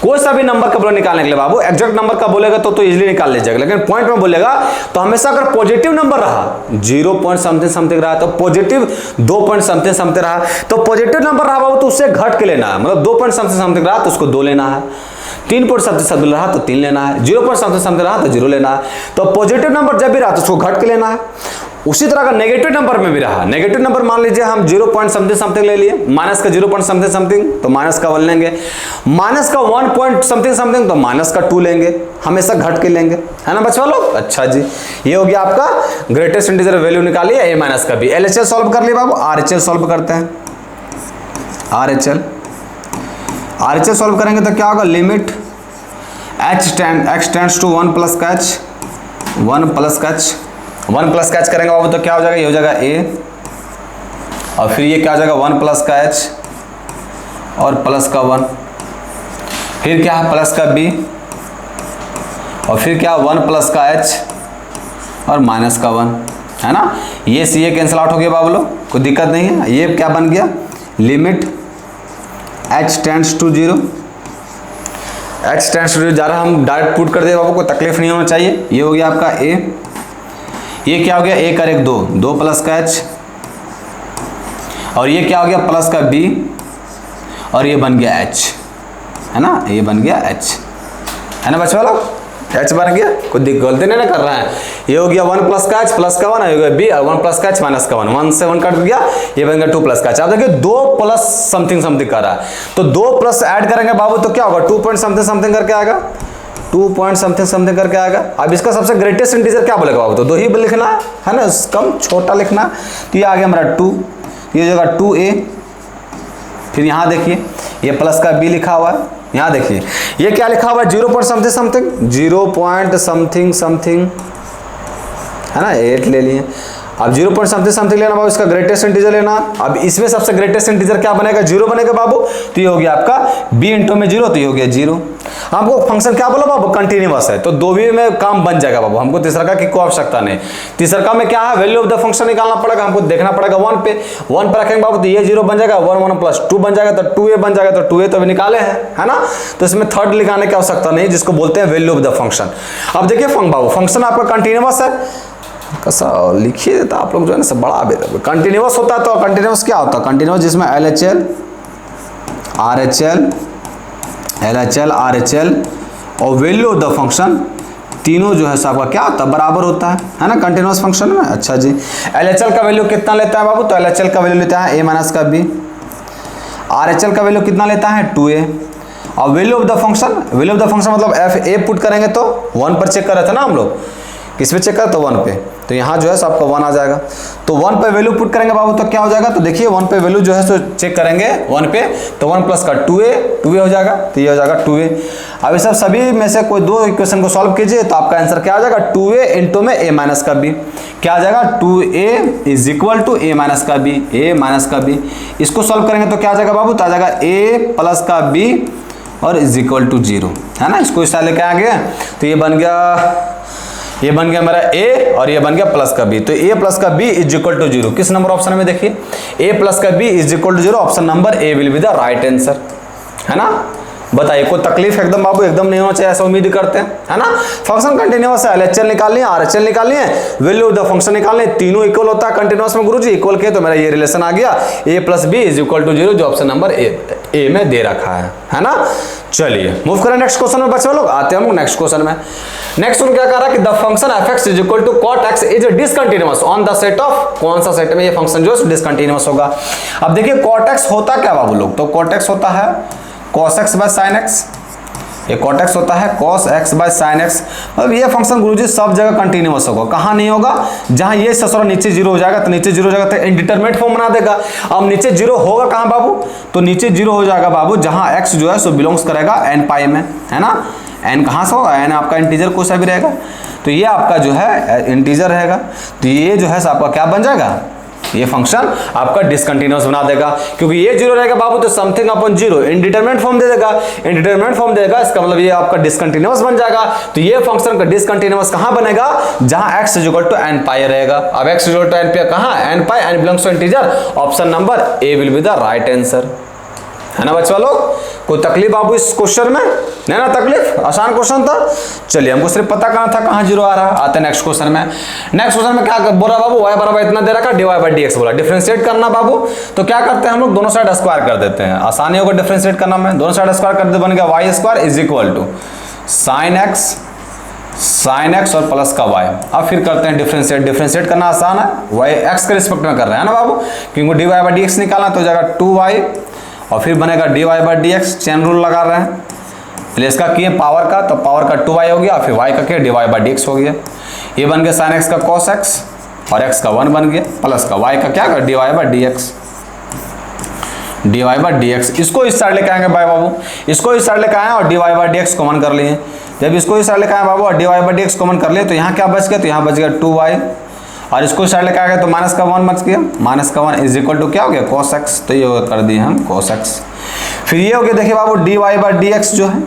कोई सा भी नंबर का बोले निकालने के लिए बाबू एग्जैक्ट नंबर का बोलेगा तो इजीली निकाल लीजिएगा, लेकिन पॉइंट में बोलेगा तो हमेशा अगर पॉजिटिव नंबर रहा 0 पॉइंट समथिंग समथिंग रहा तो पॉजिटिव 2 पॉइंट समथिंग समथिंग रहा तो पॉजिटिव नंबर रहा बाबू तो उससे घट के लेना है। मतलब 2 पॉइंट समथिंग समथिंग रहा तो उसको 2 लेना है, 3 पॉइंट समथिंग समथिंग रहा तो 3 लेना है, 0 पॉइंट समथिंग समथिंग रहा तो 0 लेना है। तो पॉजिटिव नंबर जब भी रहा तो उसको घट के लेना है। उसी तरह का नेगेटिव नंबर में भी रहा, नेगेटिव नंबर मान लीजिए हम 0 पॉइंट समथिंग समथिंग ले लिए, माइनस का 0 पॉइंट समथिंग समथिंग तो माइनस का 1 लेंगे, माइनस का 1 पॉइंट समथिंग समथिंग तो माइनस का 2 लेंगे, हमेशा घट के लेंगे, है ना बच्चों लोग। अच्छा जी, ये हो गया आपका ग्रेटेस्ट इंटीजर वैल्यू निकालिए a माइनस का b। LHS सॉल्व कर लिए बाबू, RHS सॉल्व करते हैं। RHS सॉल्व करेंगे तो क्या होगा, limit x tends to 1 plus का h, 1 प्लस का h, 1 प्लस का h करेंगे बाबू तो क्या हो जाएगा, ये हो जाएगा a और फिर ये क्या हो जाएगा 1 प्लस का h और प्लस का 1, फिर क्या है प्लस का b और फिर क्या 1 प्लस का h और माइनस का 1, है ना। ये सी ए कैंसिल आउट हो गया बाबू लोग, कोई दिक्कत नहीं है। ये क्या बन गया, limit h tends to 0, h tends to 0 जा रहा, हम डायरेक्ट पुट कर दे बाबू, कोई तकलीफ नहीं होना चाहिए। ये हो गया आपका a, ये क्या हो गया a कर 1 2 प्लस का h और ये क्या हो गया प्लस का b और ये बन गया h, है ना, ये बन गया h, है ना बच्चों लोग, h बन गया, कोई गलती नहीं ना कर रहा है। ये हो गया 1 प्लस का h प्लस का 1, हो गया b और 1 प्लस का h माइनस का 1, 1 से 1 कट गया, ये बन गया 2 प्लस का h। आप देखिए 2 प्लस समथिंग समथिंग कर रहा है तो 2 प्लस ऐड करेंगे बाबू तो क्या होगा 2 पॉइंट समथिंग समथिंग करके आएगा, 2 पॉइंट समथिंग समथिंग करके आएगा। अब इसका सबसे ग्रेटेस्ट इंटीजर क्या बोलेगा बाबू, तो 2 ही लिखना है ना, कम छोटा लिखना। तो ये आ गया हमारा 2, ये हो जाएगा 2a, फिर यहाँ देखिए ये प्लस का b लिखा हुआ है, यहाँ देखिए ये क्या लिखा हुआ है 0 point something something, 0 point something something, है ना, 8 ले लिए। अब 0 पॉइंट समथिंग समथिंग लेना बाबू, इसका ग्रेटेस्ट इंटीजर लेना। अब इसमें सबसे ग्रेटेस्ट इंटीजर क्या बनेगा, 0 बनेगा बाबू, तो ये हो गया आपका b इंटू में 0 तो ये हो गया 0। हमको फंक्शन क्या बोला बाबू, कंटिन्यूअस है तो 2 भी में काम बन जाएगा बाबू, हमको तीसरा का की कोई आवश्यकता नहीं। तीसरा का में क्या है, वैल्यू ऑफ द फंक्शन निकालना पड़ेगा, हमको देखना पड़ेगा 1 पे, 1 पे रखेंगे बाबू तो ये 0 बन जाएगा, 1 प्लस 2 बन जाएगा तो 2a बन जाएगा, तो 2a तो अभी निकाले हैं, है ना। तो इसमें थर्ड लिखाने की आवश्यकता नहीं, जिसको बोलते हैं वैल्यू ऑफ द फंक्शन। अब देखिए बाबू फंक्शन आपका कंटिन्यूअस है, कैसा लिखिए देता आप लोग जो है ना सब बड़ा बेहतर। कंटिन्यूअस होता है तो कंटिन्यूअस क्या होता है, कंटिन्यूअस जिसमें LHL RHL और वैल्यू ऑफ द फंक्शन तीनों जो है सबका क्या होता है, बराबर होता है ना कंटिन्यूअस फंक्शन में। अच्छा जी, LHL का वैल्यू कितना लेता है बाबू, तो LHL का वैल्यू लेता है a माइनस का b, RHL का वैल्यू कितना लेता है 2a और value of the function, value of the function मतलब f a पुट करेंगे तो 1 पर चेक कर रहे थे ना हम लोग, किस पे चेक कर तो 1 पे, तो यहाँ जो है सो आपका 1 आ जाएगा। तो 1 पे वैल्यू पुट करेंगे बाबू तो क्या हो जाएगा, तो देखिए 1 पे वैल्यू जो है सो चेक करेंगे 1 पे तो 1 प्लस का 2a हो जाएगा, तो ये हो जाएगा 2a। अब इस सभी में से कोई 2 इक्वेशन को सॉल्व कीजिए तो आपका आंसर क्या आ जाएगा, 2a इंटू में a माइनस का b, क्या आ जाएगा 2a is equal to a minus का b, a माइनस का b। इसको सॉल्व करेंगे तो क्या आ जाएगा बाबू, तो आ जाएगा a प्लस का b और इज इक्वल टू 0, है ना। इसको इस तरह लेके आ गया तो ये बन गया मेरा a और ये बन गया प्लस का b, तो a प्लस का b इज इक्वल टू 0। किस नंबर ऑप्शन में देखिए a प्लस का b is equal to 0, option number a will be the right answer, है ना। बताइए, कोई तकलीफ एकदम बाबू एकदम नहीं होना चाहिए, ऐसा उम्मीद करते हैं, है ना। फंक्शन कंटिन्यूअस है, LHL निकालनी है, RHL निकालनी है, वैल्यू ऑफ द फंक्शन निकालनी है, तीनों इक्वल होता है कंटिन्यूअस में गुरुजी। इक्वल किए तो मेरा ये रिलेशन आ गया a + b = 0, जो ऑप्शन नंबर ए में दे रखा है ना। चलिए मूव करें नेक्स्ट क्वेश्चन में बच्चे लोग, आते हैं हम नेक्स्ट क्वेश्चन में। नेक्स्ट क्या कह रहा है कि the function f(x) = cot x is discontinuous on the set of, कौन सा सेट में ये फंक्शन जो है डिसकंटिन्यूअस होगा। अब देखिए cot x होता क्या बाबू लोग, तो cot x होता है cos x / sin x, ये cot x होता है cos x / sin x। मतलब ये फंक्शन गुरुजी सब जगह कंटिन्यूअस होगा, कहाँ नहीं होगा, जहाँ ये ससुरा नीचे 0 हो जाएगा तो नीचे 0 हो जाएगा तो इंडिटरमिनेट फॉर्म बना देगा। अब नीचे 0 होगा कहाँ बाबू, तो नीचे 0 हो जाएगा बाबू जहाँ x जो है सो बिलोंग्स करेगा n पाई में, है ना। n कहाँ से होगा, n आपका इंटीजर कोई सा भी रहेगा, तो ये आपका जो है इंटीजर रहेगा, तो ये जो है आपका क्या बन जाएगा, ये फंक्शन आपका डिसकंटिन्यूअस बना देगा, क्योंकि ये 0 रहेगा बाबू तो समथिंग अपॉन 0 इनडिटरमिनेट फॉर्म दे देगा, इनडिटरमिनेट फॉर्म देगा, इसका मतलब ये आपका डिसकंटिन्यूअस बन जाएगा। तो ये फंक्शन का डिसकंटिन्यूअस कहां बनेगा, जहां x = n पाई रहेगा। अब x = n पाई कहां, n pi, n belongs to integer, option number A will be the right answer, है ना बच्चा लोग। कोई तकलीफ बाबू इस क्वेश्चन में, नहीं ना तकलीफ, आसान क्वेश्चन था। चलिए हमको सिर्फ पता करना था कहाँ 0 आ रहा है। आते हैं नेक्स्ट क्वेश्चन में। नेक्स्ट क्वेश्चन में क्या बोला बाबू, y बराबर इतना दे रखा, dy/dx बोला, डिफरेंशिएट करना बाबू। तो क्या करते हैं हम लोग, दोनों साइड स्क्वायर कर देते हैं, आसानी होगा डिफरेंशिएट करना में। दोनों साइड स्क्वायर कर देते, बन गया y² = sin x और प्लस का y। अब फिर करते हैं डिफरेंशिएट करना आसान है, y x के रिस्पेक्ट में कर रहे हैं ना बाबू, क्योंकि dy/dx निकालना तो हो जाएगा 2y और फिर बनेगा dy/dx, चेन रूल लगा रहे हैं, पहले इसका किए पावर का, तो पावर का 2y हो गया, फिर y का किया dy/dx हो गया। ये बन गया sin x का cos x और x का 1 बन गया, प्लस का y का क्या कर dy/dx। इसको इस साइड लेके आएंगे भाई बाबू, इसको इस साइड लेके आए और dy/dx कॉमन कर लिए। जब इसको इस साइड लेके आए बाबू और dy/dx कॉमन कर लिए तो यहाँ क्या बच गया, तो यहाँ बच गया 2y और इसको साइड लेके आ गया तो माइनस का 1 बच गया, माइनस का 1 = क्या हो गया cos x, तो ये कर दिए हम cos x। फिर ये हो गया देखिए बाबू dy/dx जो है,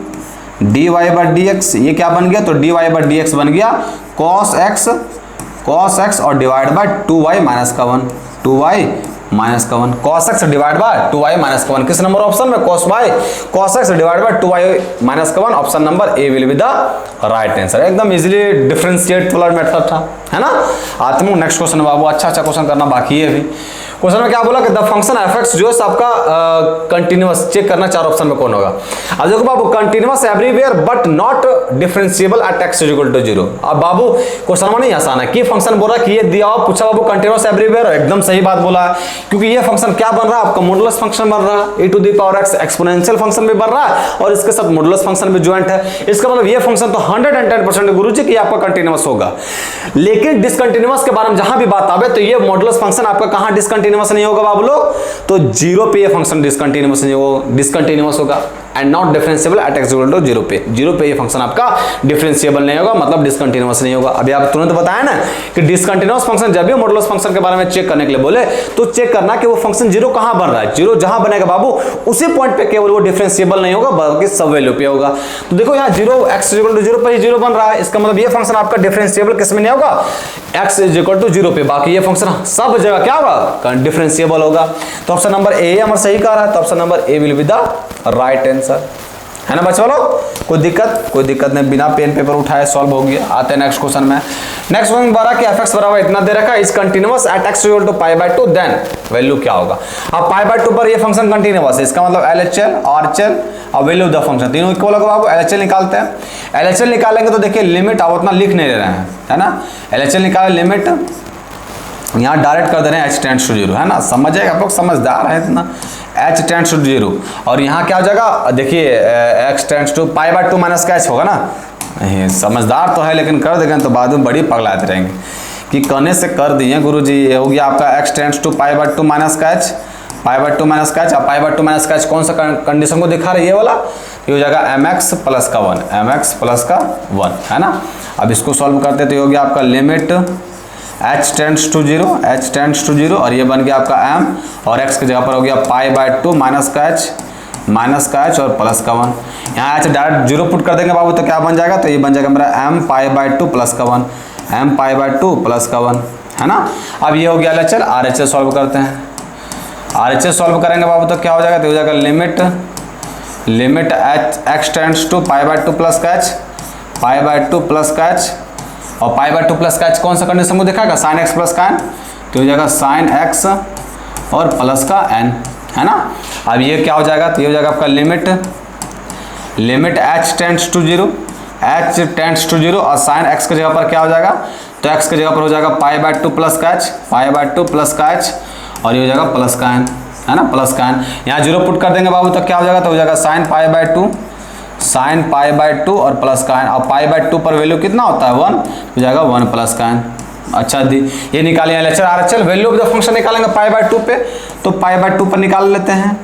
dy/dx ये क्या बन गया, तो dy/dx बन गया cos x और डिवाइड बाय 2y माइनस का 1, 2y माइनस का 1, cos x divide by 2y minus का 1, किस नंबर ऑप्शन में, cos x divide by 2y minus का 1, option number A will be the right answer. एकदम इजीली डिफरेंशिएट वाला method था, है ना। आते हैं नेक्स्ट क्वेश्चन बाबू, अच्छा क्वेश्चन करना बाकी है अभी। क्वेश्चन में क्या बोला कि द फंक्शन f(x) जो है आपका कंटिन्यूअस, चेक करना 4 ऑप्शन में कौन होगा। अब देखो बाबू, continuous everywhere but not differentiable at x = 0। अब बाबू क्वेश्चन में नहीं आसान है कि फंक्शन बोला कि ये दिया हो, पूछा बाबू कंटिन्यूअस एवरीवेयर, एकदम सही बात बोला है, क्योंकि ये फंक्शन क्या बन रहा है आपका, मॉडुलस फंक्शन बन रहा है, e⁻x एक्सपोनेंशियल फंक्शन भी बन रहा है और इसके साथ मॉडुलस फंक्शन भी ज्वाइंट है। इसका मतलब ये फंक्शन तो 110% गुरुजी कि आपका कंटिन्यूअस होगा। लेकिन डिसकंटिन्यूअस के बारे में जहां भी बात आवे तो ये मॉडुलस फंक्शन आपका कहां डिसकंटिन्यूअस नहीं होगा बाबू लोग, तो 0 पे ये फंक्शन डिसकंटिन्यूअस होगा and not differentiable at x = 0 पे, 0 पे ये फंक्शन आपका डिफरेंशिएबल नहीं होगा, मतलब डिसकंटिन्यूअस नहीं होगा। अभी आप तुरंत बताया ना कि डिसकंटिन्यूअस फंक्शन जब भी मॉडुलस फंक्शन के बारे में चेक करने के लिए बोले तो चेक करना कि वो फंक्शन 0 कहां बन रहा है, 0 जहां बनेगा बाबू उसी पॉइंट पे केवल वो डिफरेंशिएबल नहीं होगा बल्कि सब वैल्यू पे होगा। तो देखो यहाँ 0 x = 0 पे ही 0 बन रहा है, इसका मतलब ये फंक्शन आपका डिफरेंशिएबल किस में नहीं होगा, x = 0 पे, बाकी ये फंक्शन सब जगह क्या होगा, डिफरेंशिएबल होगा। तो ऑप्शन नंबर ए हमारा सही कह रहा है, तो option number A will be the right answer, है ना बच्चों लोग। कोई दिक्कत नहीं, बिना पेन पेपर उठाए सॉल्व हो गया। आते हैं नेक्स्ट क्वेश्चन में। नेक्स्ट क्वेश्चन बता कि f(x) बराबर इतना दे रखा है, is continuous at x = π/2, then value क्या होगा। अब π/2 पर ये फंक्शन कंटिन्यूअस है, इसका मतलब LHL RHL और वैल्यू ऑफ द फंक्शन तीनों इक्वल होगा बाबू। LHL निकालते हैं, LHL निकालेंगे तो देखिए लिमिट आप उतना लिख नहीं रहे हैं, है ना। LHL निकाले लिमिट यहाँ डायरेक्ट कर दे रहे हैं h टेंड्स टू 0, है ना, समझिएगा आप लोग, समझदार है इतना, h टेंड्स टू 0 और यहाँ क्या हो जाएगा, देखिए x टेंड्स टू π/2 माइनस का h होगा ना। समझदार तो है लेकिन कर देंगे तो बाद में बड़ी पगलाते रहेंगे कि कहने से कर दिए गुरुजी। ये हो गया आपका x टेंड्स टू π/2 माइनस का h, π/2 माइनस का h, π/2 माइनस का h कौन सा कंडीशन को दिखा रहा है, ये वाला, ये हो जाएगा mx प्लस का 1, mx प्लस का 1, है ना। अब इसको सॉल्व करते तो हो गया आपका लिमिट h टेंड्स टू 0 और ये बन गया आपका m और x की जगह पर हो गया π/2 माइनस का h और प्लस का 1। यहाँ h डायरेक्ट 0 पुट कर देंगे बाबू तो क्या बन जाएगा, तो ये बन जाएगा मेरा m π/2 प्लस का 1, m π/2 प्लस का 1, है ना। अब ये हो गया LHL, RHL सॉल्व करते हैं। RHL सॉल्व करेंगे बाबू तो क्या हो जाएगा, तो हो जाएगा limit limit x tends to pi by 2 plus का h, पाई बाय 2 प्लस का h, और पाई बाय 2 प्लस का h कौन सा कंडीशन को दिखाएगा, साइन x प्लस का n, तो हो जाएगा साइन x और प्लस का n, है ना। अब ये क्या हो जाएगा, तो ये हो जाएगा आपका limit h tends to 0, h tends to 0, और साइन x की जगह पर क्या हो जाएगा, तो x की जगह पर हो जाएगा पाई बाय 2 प्लस का h, पाई बाय 2 प्लस का h, और ये हो जाएगा प्लस का n, है ना, प्लस का n। यहाँ 0 पुट कर देंगे बाबू, तो क्या हो जाएगा, तो हो जाएगा sine pi by 2, sine pi by 2 और प्लस का n, और पाई बाय 2 पर वैल्यू कितना होता है 1, हो जाएगा 1 प्लस का n। अच्छा दी, ये निकालिए LHS RHS, value of the function निकालेंगे पाई बाय 2 पे, तो पाई बाय 2 पर निकाल लेते हैं,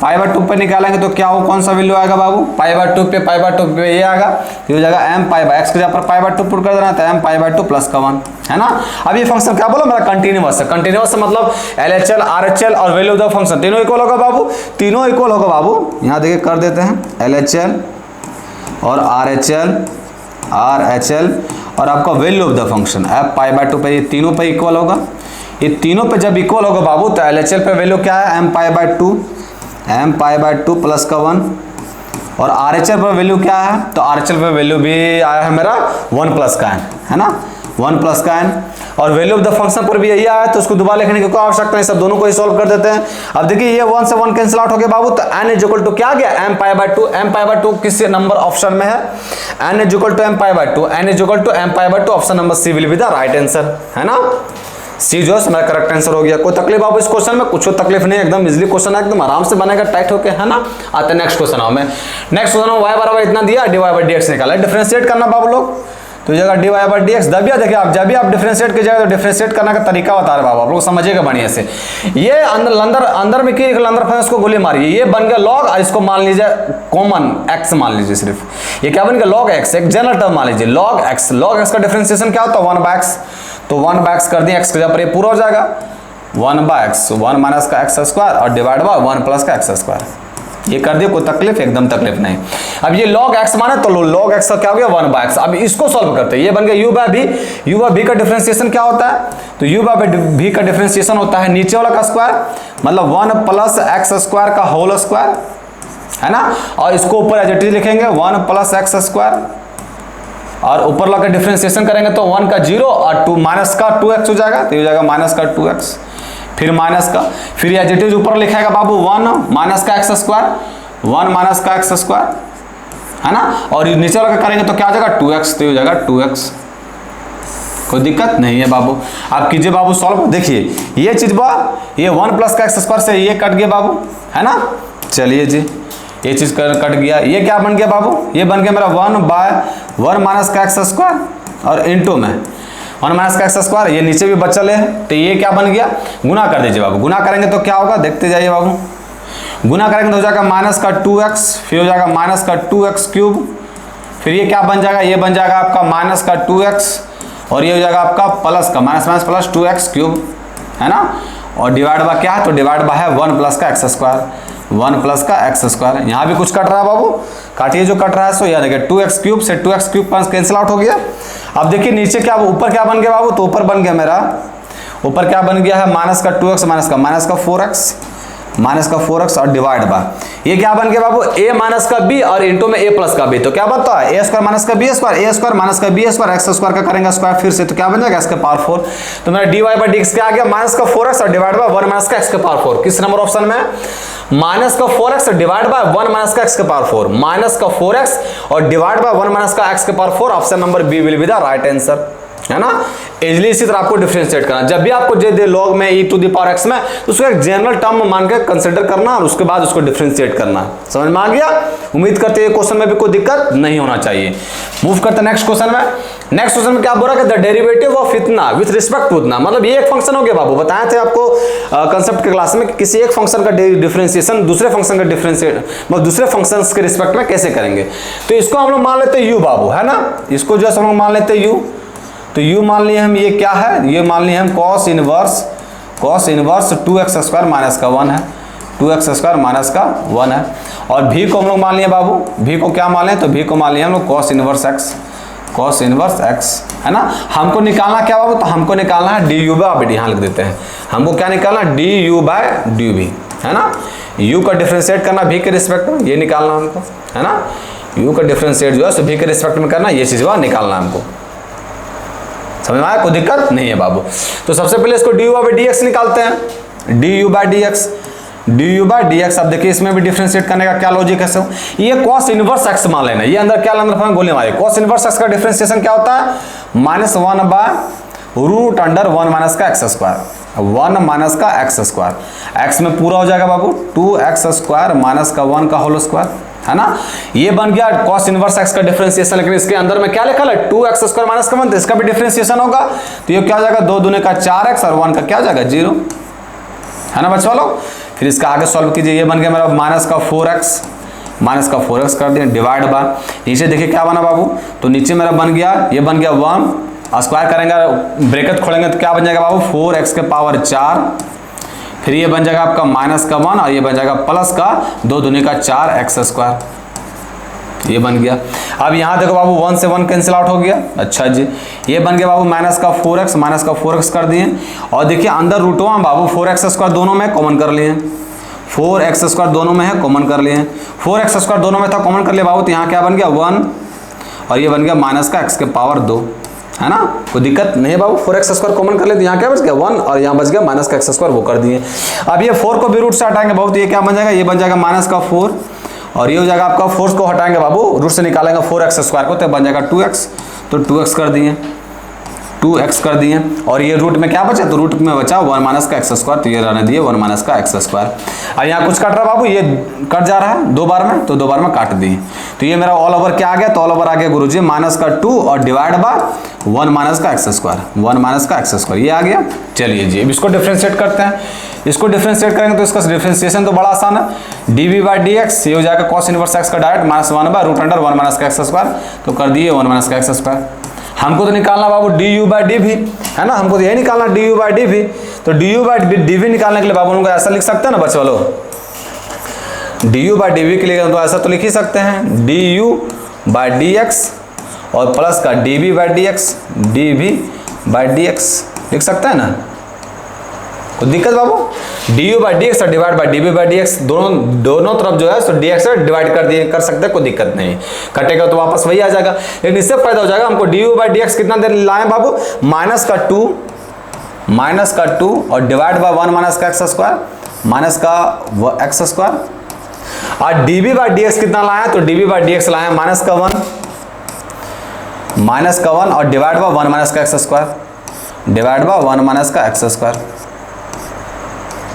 पाई बाय 2 पे निकालेंगे तो क्या हो, कौन सा वैल्यू आएगा बाबू, पाई बाय 2 पे ये आएगा, तो हो जाएगा m पाई बाय x के जगह पर पाई बाय 2 पुट कर देना, तो m पाई बाय 2 प्लस का 1, है ना। अब ये फंक्शन क्या बोला मेरा, कंटिन्यूअस है। कंटिन्यूअस से मतलब LHL RHL और वैल्यू ऑफ द फंक्शन तीनों इक्वल होगा बाबू, तीनों इक्वल होगा बाबू। यहाँ देखिए कर देते हैं LHL और RHL और आपका value of the function f pi by 2 पे, ये तीनों पे इक्वल होगा। ये तीनों पे जब इक्वल होगा बाबू, तो LHL पे वैल्यू क्या है, m पाई बाय 2 प्लस का 1, और RHL पर वैल्यू क्या है, तो RHL पर वैल्यू भी आया है मेरा 1 प्लस का n, है ना, 1 प्लस का n, और वैल्यू ऑफ द फंक्शन पर भी यही आया, तो उसको दोबारा लिखने की कोई आवश्यकता नहीं, सब दोनों को ही सॉल्व कर देते हैं। अब देखिए ये 1 से 1 कैंसिल आउट हो गया बाबू, तो n इज इक्वल टू क्या आ गया, m pi by 2, m pi by 2 किस नंबर ऑप्शन में है, n is equal to m pi by 2, n is equal to m pi by 2, option number C will be the right answer, है ना। सी जो है मेरा करेक्ट आंसर हो गया। कोई तकलीफ आपको इस क्वेश्चन में, कुछ तकलीफ नहीं, एकदम इजीली क्वेश्चन है, एकदम आराम से बनेगा टाइट होके, है ना। आते हैं नेक्स्ट क्वेश्चन में। नेक्स्ट क्वेश्चन में y बराबर इतना दिया, dy बाय dx निकाला, डिफरेंशिएट करना बाबू लोग, तो जगह dy बाय dx दब गया। देखिए आप जब भी आप डिफरेंशिएट कीजिएगा तो डिफरेंशिएट करने का तरीका बता रहे बाबू, आप लोग समझिएगा बढ़िया से। ये अंदर में की अंदर फंस को गोली मारिए, ये बन गया log, और इसको मान लीजिए कॉमन x मान लीजिए, सिर्फ ये क्या बन गया log x, एक जनरल टर्म मान लीजिए log x का डिफरेंशिएशन क्या होता है 1 बाय x, तो 1 बाय x कर दिए, x के जगह पर ये पूरा हो जाएगा 1 बाय x, 1 माइनस का x स्क्वायर और डिवाइड बाय 1 प्लस का x स्क्वायर, ये कर दिए, कोई तकलीफ एकदम तकलीफ नहीं। अब ये log x माने तो log x का क्या हो गया 1 बाय x। अब इसको सॉल्व करते हैं, ये बन गया u बाय v का डिफरेंशिएशन क्या होता है, तो u बाय v का डिफरेंशिएशन होता है नीचे वाला का स्क्वायर, मतलब 1 प्लस x स्क्वायर का होल स्क्वायर, है ना, और इसको ऊपर एज इट इज लिखेंगे 1 प्लस x स्क्वायर, और ऊपर लगा डिफरेंशिएशन करेंगे तो 1 का 0 और 2 माइनस का 2x हो जाएगा, तो ये हो जाएगा माइनस का 2x, फिर माइनस का, फिर एज इट इज ऊपर लिखेगा बाबू 1 माइनस का x स्क्वायर, 1 माइनस का x स्क्वायर, है ना, और नीचे वाला करेंगे तो क्या हो जाएगा 2x, तो हो जाएगा 2x, कोई दिक्कत नहीं है बाबू। आप कीजिए बाबू सॉल्व, देखिए ये चीज बा, ये 1 प्लस का x स्क्वायर से ये कट गया बाबू, है ना। चलिए जी ये चीज कट गया, ये क्या बन गया बाबू, ये बन गया मेरा 1 बाय 1 माइनस का x स्क्वायर और इनटू में 1 माइनस का x स्क्वायर, ये नीचे भी बचल है, तो ये क्या बन गया, गुना कर दीजिए बाबू। गुना करेंगे तो क्या होगा, देखते जाइए बाबू, गुना करेंगे तो हो जाएगा माइनस का 2x, फिर हो जाएगा माइनस का 2x क्यूब, फिर ये क्या बन जाएगा, ये बन जाएगा आपका माइनस का 2x, और ये हो जाएगा आपका प्लस का minus minus plus 2x cube, है ना, और डिवाइड बाय क्या है, तो डिवाइड बाय है 1 प्लस का x स्क्वायर, 1 प्लस का x स्क्वायर। यहाँ भी कुछ कट रहा है बाबू, काटिए जो कट रहा है, सो याद रखिए 2x क्यूब से 2x क्यूब कैंसिल आउट हो गया। अब देखिए नीचे क्या, ऊपर क्या बन गया बाबू, तो ऊपर बन गया मेरा, ऊपर क्या बन गया है माइनस का 2x माइनस का 4x, माइनस का 4x और डिवाइड बाय ये क्या बन गया बाबू, a माइनस का b और इंटू में a प्लस का b, तो क्या बनता है a स्क्वायर माइनस का b square, a square minus का b स्क्वायर, x स्क्वायर का करेंगे स्क्वायर फिर से, तो क्या बन जाएगा x के पावर 4, तो मेरा dy बाय dx क्या आ गया माइनस का 4x और डिवाइड बाय 1 माइनस का x के पावर 4। किस नंबर ऑप्शन में, माइनस का 4x और डिवाइड बाय 1 माइनस का x के पावर 4, माइनस का 4x और डिवाइड बाय 1 माइनस का x के power 4, option number B will be the right answer, है ना। इजली इसी तरह आपको डिफरेंशिएट करना, जब भी आपको जे दे log में e to the power x में, तो उसको एक जनरल टर्म मान के कंसीडर करना और उसके बाद उसको डिफरेंशिएट करना। समझ में आ गया, उम्मीद करते हैं क्वेश्चन में भी कोई दिक्कत नहीं होना चाहिए। मूव करते हैं नेक्स्ट क्वेश्चन में। नेक्स्ट क्वेश्चन में क्या बोल रहा है, द डेरिवेटिव ऑफ इतना विथ रिस्पेक्ट टू उतना, मतलब ये एक फंक्शन हो गया बाबू, बताए थे आपको कंसेप्ट के क्लास में कि किसी एक फंक्शन का डिफरेंशिएशन दूसरे फंक्शन का डिफरेंशिएट मतलब दूसरे फंक्शंस के रिस्पेक्ट में कैसे करेंगे। तो इसको हम लोग मान लेते हैं u बाबू, है ना, इसको जो हम लोग मान लेते हैं u, तो u मान लिए हम, ये क्या है, ये मान लिए हम cos inverse 2x square minus का 1 है, 2x स्क्वायर माइनस का 1 है, और v को हम लोग मान लिए बाबू, v को क्या मान लें, तो v को मान लिए हम लोग cos इनवर्स x, है ना। हमको निकालना क्या बाबू, तो हमको निकालना है du बाय dt, यहाँ लिख देते हैं, हमको क्या निकालना du बाय dv, है ना। यू का डिफरेंशिएट करना भी के रिस्पेक्ट में, ये निकालना हमको, है ना। यू का डिफरेंशिएट जो है सो भी के रिस्पेक्ट में करना, ये चीज़ वह निकालना हमको। समझ में आया, कोई दिक्कत नहीं है बाबू। तो सबसे पहले इसको D you by D x निकालते हैं, d you by D x, D you by D x. अब देखिए इसमें भी डिफरेंशिएट करने का क्या लॉजिक है सर, ये कॉस इनवर्स एक्स मान लेना, ये अंदर क्या अंदर गोली मारे। कॉस इनवर्स एक्स का डिफरेंशिएशन क्या होता है, -1 बाय रूट अंडर 1 माइनस का एक्स स्क्वायर, 1 माइनस का एक्स स्क्वायर। एक्स में पूरा हो जाएगा बाबू 2x स्क्वायर माइनस का 1 का होल स्क्वायर, है ना। ये बन गया कॉस इनवर्स एक्स का डिफरेंशिएशन। लेकिन इसके अंदर में क्या लिखा है, 2x स्क्वायर माइनस का 1, तो इसका भी डिफरेंशिएशन होगा। तो ये क्या हो जाएगा, 2 दूने का 4x और 1 का क्या हो जाएगा 0, है ना बच्चों लोग। फिर इसका आगे सॉल्व कीजिए, ये बन गया मेरा माइनस का 4x, माइनस का 4x कर दिया डिवाइड बाय, नीचे देखिए क्या बना बाबू, तो नीचे मेरा बन गया, ये बन गया 1, स्क्वायर करेंगे ब्रैकेट खोलेंगे तो क्या बन जाएगा बाबू 4x के पावर 4, फिर ये बन जाएगा आपका माइनस का 1 और ये बन जाएगा प्लस का 2 दूनी का 4x स्क्वायर, ये बन गया। अब यहाँ देखो बाबू 1 से 1 कैंसिल आउट हो गया। अच्छा जी, ये बन गया बाबू माइनस का 4x, माइनस का 4x कर दिए और देखिए अंदर रूटवा बाबू 4x स्क्वायर दोनों में कॉमन कर लिए, 4x स्क्वायर दोनों में है कॉमन कर लिए, 4x स्क्वायर दोनों में था कॉमन कर लिया बाबू, तो यहाँ क्या बन गया 1 और ये बन गया माइनस का x के पावर 2, है ना। कोई दिक्कत नहीं है बाबू, 4x स्क्वायर कॉमन कर ले तो यहाँ क्या बच गया 1 और यहाँ बच गया माइनस का x स्क्वायर, वो कर दिए। अब ये 4 को भी रूट से हटाएंगे बाबू, तो ये क्या बन जाएगा, ये बन जाएगा माइनस का 4 और ये हो जाएगा आपका 4 को हटाएंगे बाबू, रूट से निकालेंगे 4x स्क्वायर को तो बन जाएगा 2x, तो 2x कर दिए, 2x कर दिए और ये रूट में क्या बचा, तो रूट में बचा 1 माइनस का x स्क्वायर, तो ये रहने दिए 1 माइनस का x स्क्वायर। अब यहाँ कुछ कट रहा बाबू, ये कट जा रहा है 2 बार में, तो 2 बार में काट दिए, तो ये मेरा ऑल ओवर क्या आ गया, तो ऑल ओवर आ गया गुरुजी माइनस का 2 और डिवाइड बाय 1 माइनस का x स्क्वायर, 1 माइनस का x स्क्वायर, ये आ गया। चलिए जी अब इसको डिफरेंशिएट करते हैं, इसको डिफरेंशिएट करेंगे तो इसका डिफरेंशिएशन तो बड़ा आसान है, D we by D X, ये हो जाएगा कॉस इनवर्स एक्स का direct -1 by root under 1 minus का x स्क्वायर, तो कर दिए 1 माइनस का x स्क्वायर। हमको तो निकालना बाबू डी यू बाई डी भी, है ना, हमको तो यही निकालना डी यू बाई डी भी, तो D you by D V निकालने के लिए बाबू उनको ऐसा लिख सकते हैं ना बच्चे वालों, d you by D v के लिए तो ऐसा तो लिख ही सकते हैं, d you by D x और प्लस का d we by D x, d we by D x लिख सकते हैं ना, कोई दिक्कत बाबू। D you by D x और divide by D we by D x, दोनों तरफ जो है सो डी एक्स डिवाइड कर दिए कर सकते हैं, कोई दिक्कत नहीं, कटेगा तो वापस वही आ जाएगा। लेकिन इससे फायदा हो जाएगा हमको, D you by D X कितना देर लाए बाबू, माइनस का 2 और डिवाइड बाय 1 माइनस का x स्क्वायर, माइनस का x स्क्वायर, और D we by D X कितना लाया, तो D we by D X लाए माइनस का 1 और डिवाइड बाय 1 माइनस का x square, divide by 1 minus का x स्क्वायर,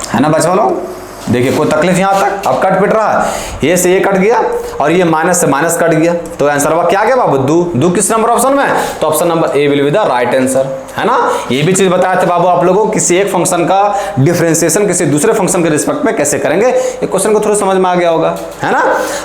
है ना बच्चों लोग। देखिए कोई तकलीफ यहाँ तक, अब कट पिट रहा है, ये से ये कट गया और ये माइनस से माइनस कट गया, तो आंसर हुआ क्या गया बाबू, दो किस नंबर ऑप्शन में, तो option number A will be the right answer, है ना। ये भी चीज बताया था बाबू आप लोगों को, किसी एक फंक्शन का डिफरेंशिएशन किसी दूसरे फंक्शन के रिस्पेक्ट में कैसे करेंगे, ये क्वेश्चन को थोड़ा समझ में आ गया होगा, है ना।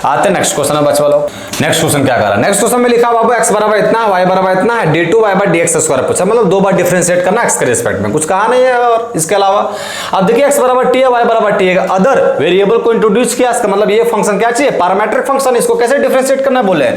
आते हैं नेक्स्ट क्वेश्चन है बच्चों लोग। नेक्स्ट क्वेश्चन क्या कर रहा है, नेक्स्ट क्वेश्चन में लिखा बाबू x बराबर इतना, y बराबर इतना है, d2y बाय dx स्क्वायर पूछा, मतलब 2 बार डिफरेंशिएट करना x के रिस्पेक्ट में, कुछ कहा नहीं है। और इसके अलावा अब देखिए x बराबर t है, y बराबर t है, अदर वेरिएबल को इंट्रोड्यूस किया, इसका मतलब ये फंक्शन क्या चाहिए, पैरामीट्रिक फंक्शन, इसको कैसे डिफरेंशिएट करना बोले,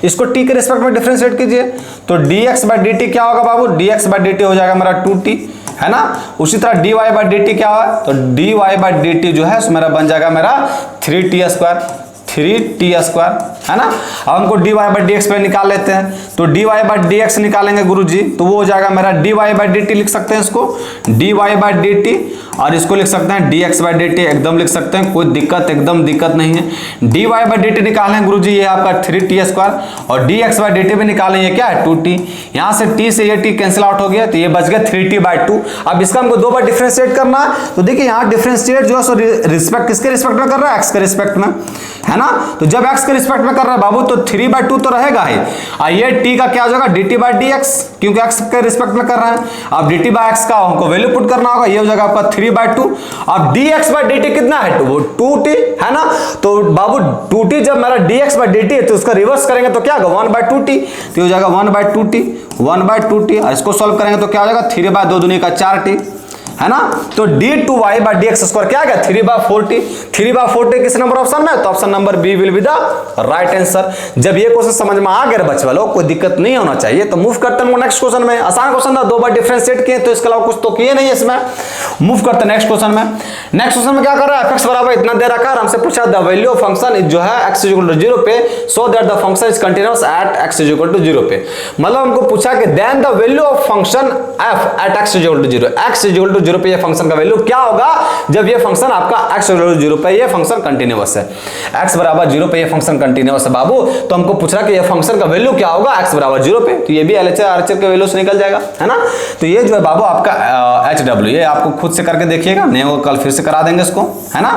इसको t के रिस्पेक्ट में डिफरेंशिएट कीजिए, तो dx बाय dt क्या होगा बाबू, dx बाय dt हो जाएगा मेरा 2t, है ना। उसी तरह dy बाय dt क्या है, तो dy बाय dt जो है मेरा बन जाएगा मेरा 3t स्क्वायर, 3t स्क्वायर, है ना। अब हमको dy बाय dx पे निकाल लेते हैं, तो dy बाय dx निकालेंगे गुरुजी, तो वो हो जाएगा मेरा dy बाय dt, लिख सकते हैं इसको dy बाय dt, और इसको लिख सकते हैं dx बाय dt, एकदम लिख सकते हैं, कोई दिक्कत एकदम दिक्कत नहीं है। dy बाय dt निकालें गुरुजी, ये आपका 3t स्क्वायर, और dx बाय dt भी निकालें, ये क्या है 2t, यहाँ से t से ये t कैंसिल आउट हो गया, तो ये बच गया 3t बाय 2। अब इसका हमको 2 बार डिफरेंशिएट करना है, तो देखिए यहाँ डिफरेंशिएट जो है सो रिस्पेक्ट किसके रिस्पेक्ट में कर रहा है, x के रिस्पेक्ट में, है ना। तो जब x के रिस्पेक्ट में कर रहा है बाबू, तो 3 बाय 2 तो रहेगा ही, और ये t का क्या हो जाएगा dt बाय dx, क्योंकि x के रिस्पेक्ट में कर रहा है। अब dt बाय x का हमको वैल्यू पुट करना होगा, ये हो जाएगा आपका 3 बाय 2। अब dx बाय dt कितना है, वो 2t, है ना। तो बाबू 2t जब मेरा dx बाय dt है, तो उसका रिवर्स करेंगे तो क्या होगा 1 बाय 2t, तो हो जाएगा 1 बाय 2t, 1 बाय 2t, और इसको सॉल्व करेंगे तो क्या हो जाएगा 3 बाय 2 दूनी का 4t, है ना। तो d2y बाई dx स्क्वायर क्या गया 3/40, 3/40 किस नंबर ऑप्शन में, तो option number B will be the right answer. जब ये क्वेश्चन समझ में आ गया बच्चे वालों, कोई दिक्कत नहीं होना चाहिए। तो मूव करते हैं नेक्स्ट क्वेश्चन में। आसान क्वेश्चन था, 2 बार डिफरेंशिएट किए, तो इसके अलावा कुछ तो किए नहीं इसमें। मूव करते हैं नेक्स्ट क्वेश्चन में। नेक्स्ट क्वेश्चन में क्या कर रहा है, f(x) बराबर इतना दे रखा है, हमसे पूछा द वैल्यू ऑफ फंक्शन जो है x = 0 पे, so that the function is continuous at x = 0 पे। मतलब हमको पूछा कि then the value of function f at x = 0, x = 0 पे ये फंक्शन का वैल्यू क्या होगा जब ये फंक्शन आपका x = 0 पे ये फंक्शन कंटीन्यूअस है। x बराबर 0 पे ये फंक्शन कंटीन्यूअस है बाबू, तो हमको पूछ रहा कि ये फंक्शन का वैल्यू क्या होगा x बराबर 0 पे, तो ये भी LHR RHR के वैल्यू से निकल जाएगा, है ना। तो ये जो है बाबू आपका HW, ये आपको खुद से करके देखिएगा, नहीं होगा कल फिर से करा देंगे इसको, है ना।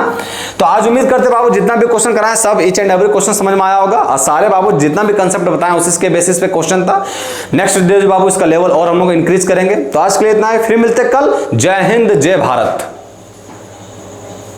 तो आज उम्मीद करते बाबू जितना भी क्वेश्चन कराए सब ईच एंड एवरी क्वेश्चन समझ में आया होगा, और सारे बाबू जितना भी कंसेप्ट बताएं उसके बेसिस पे क्वेश्चन था। नेक्स्ट डे बाबू इसका लेवल और हम लोग इंक्रीज करेंगे। तो आज के लिए इतना है, फिर मिलते कल। जय हिंद, जय भारत।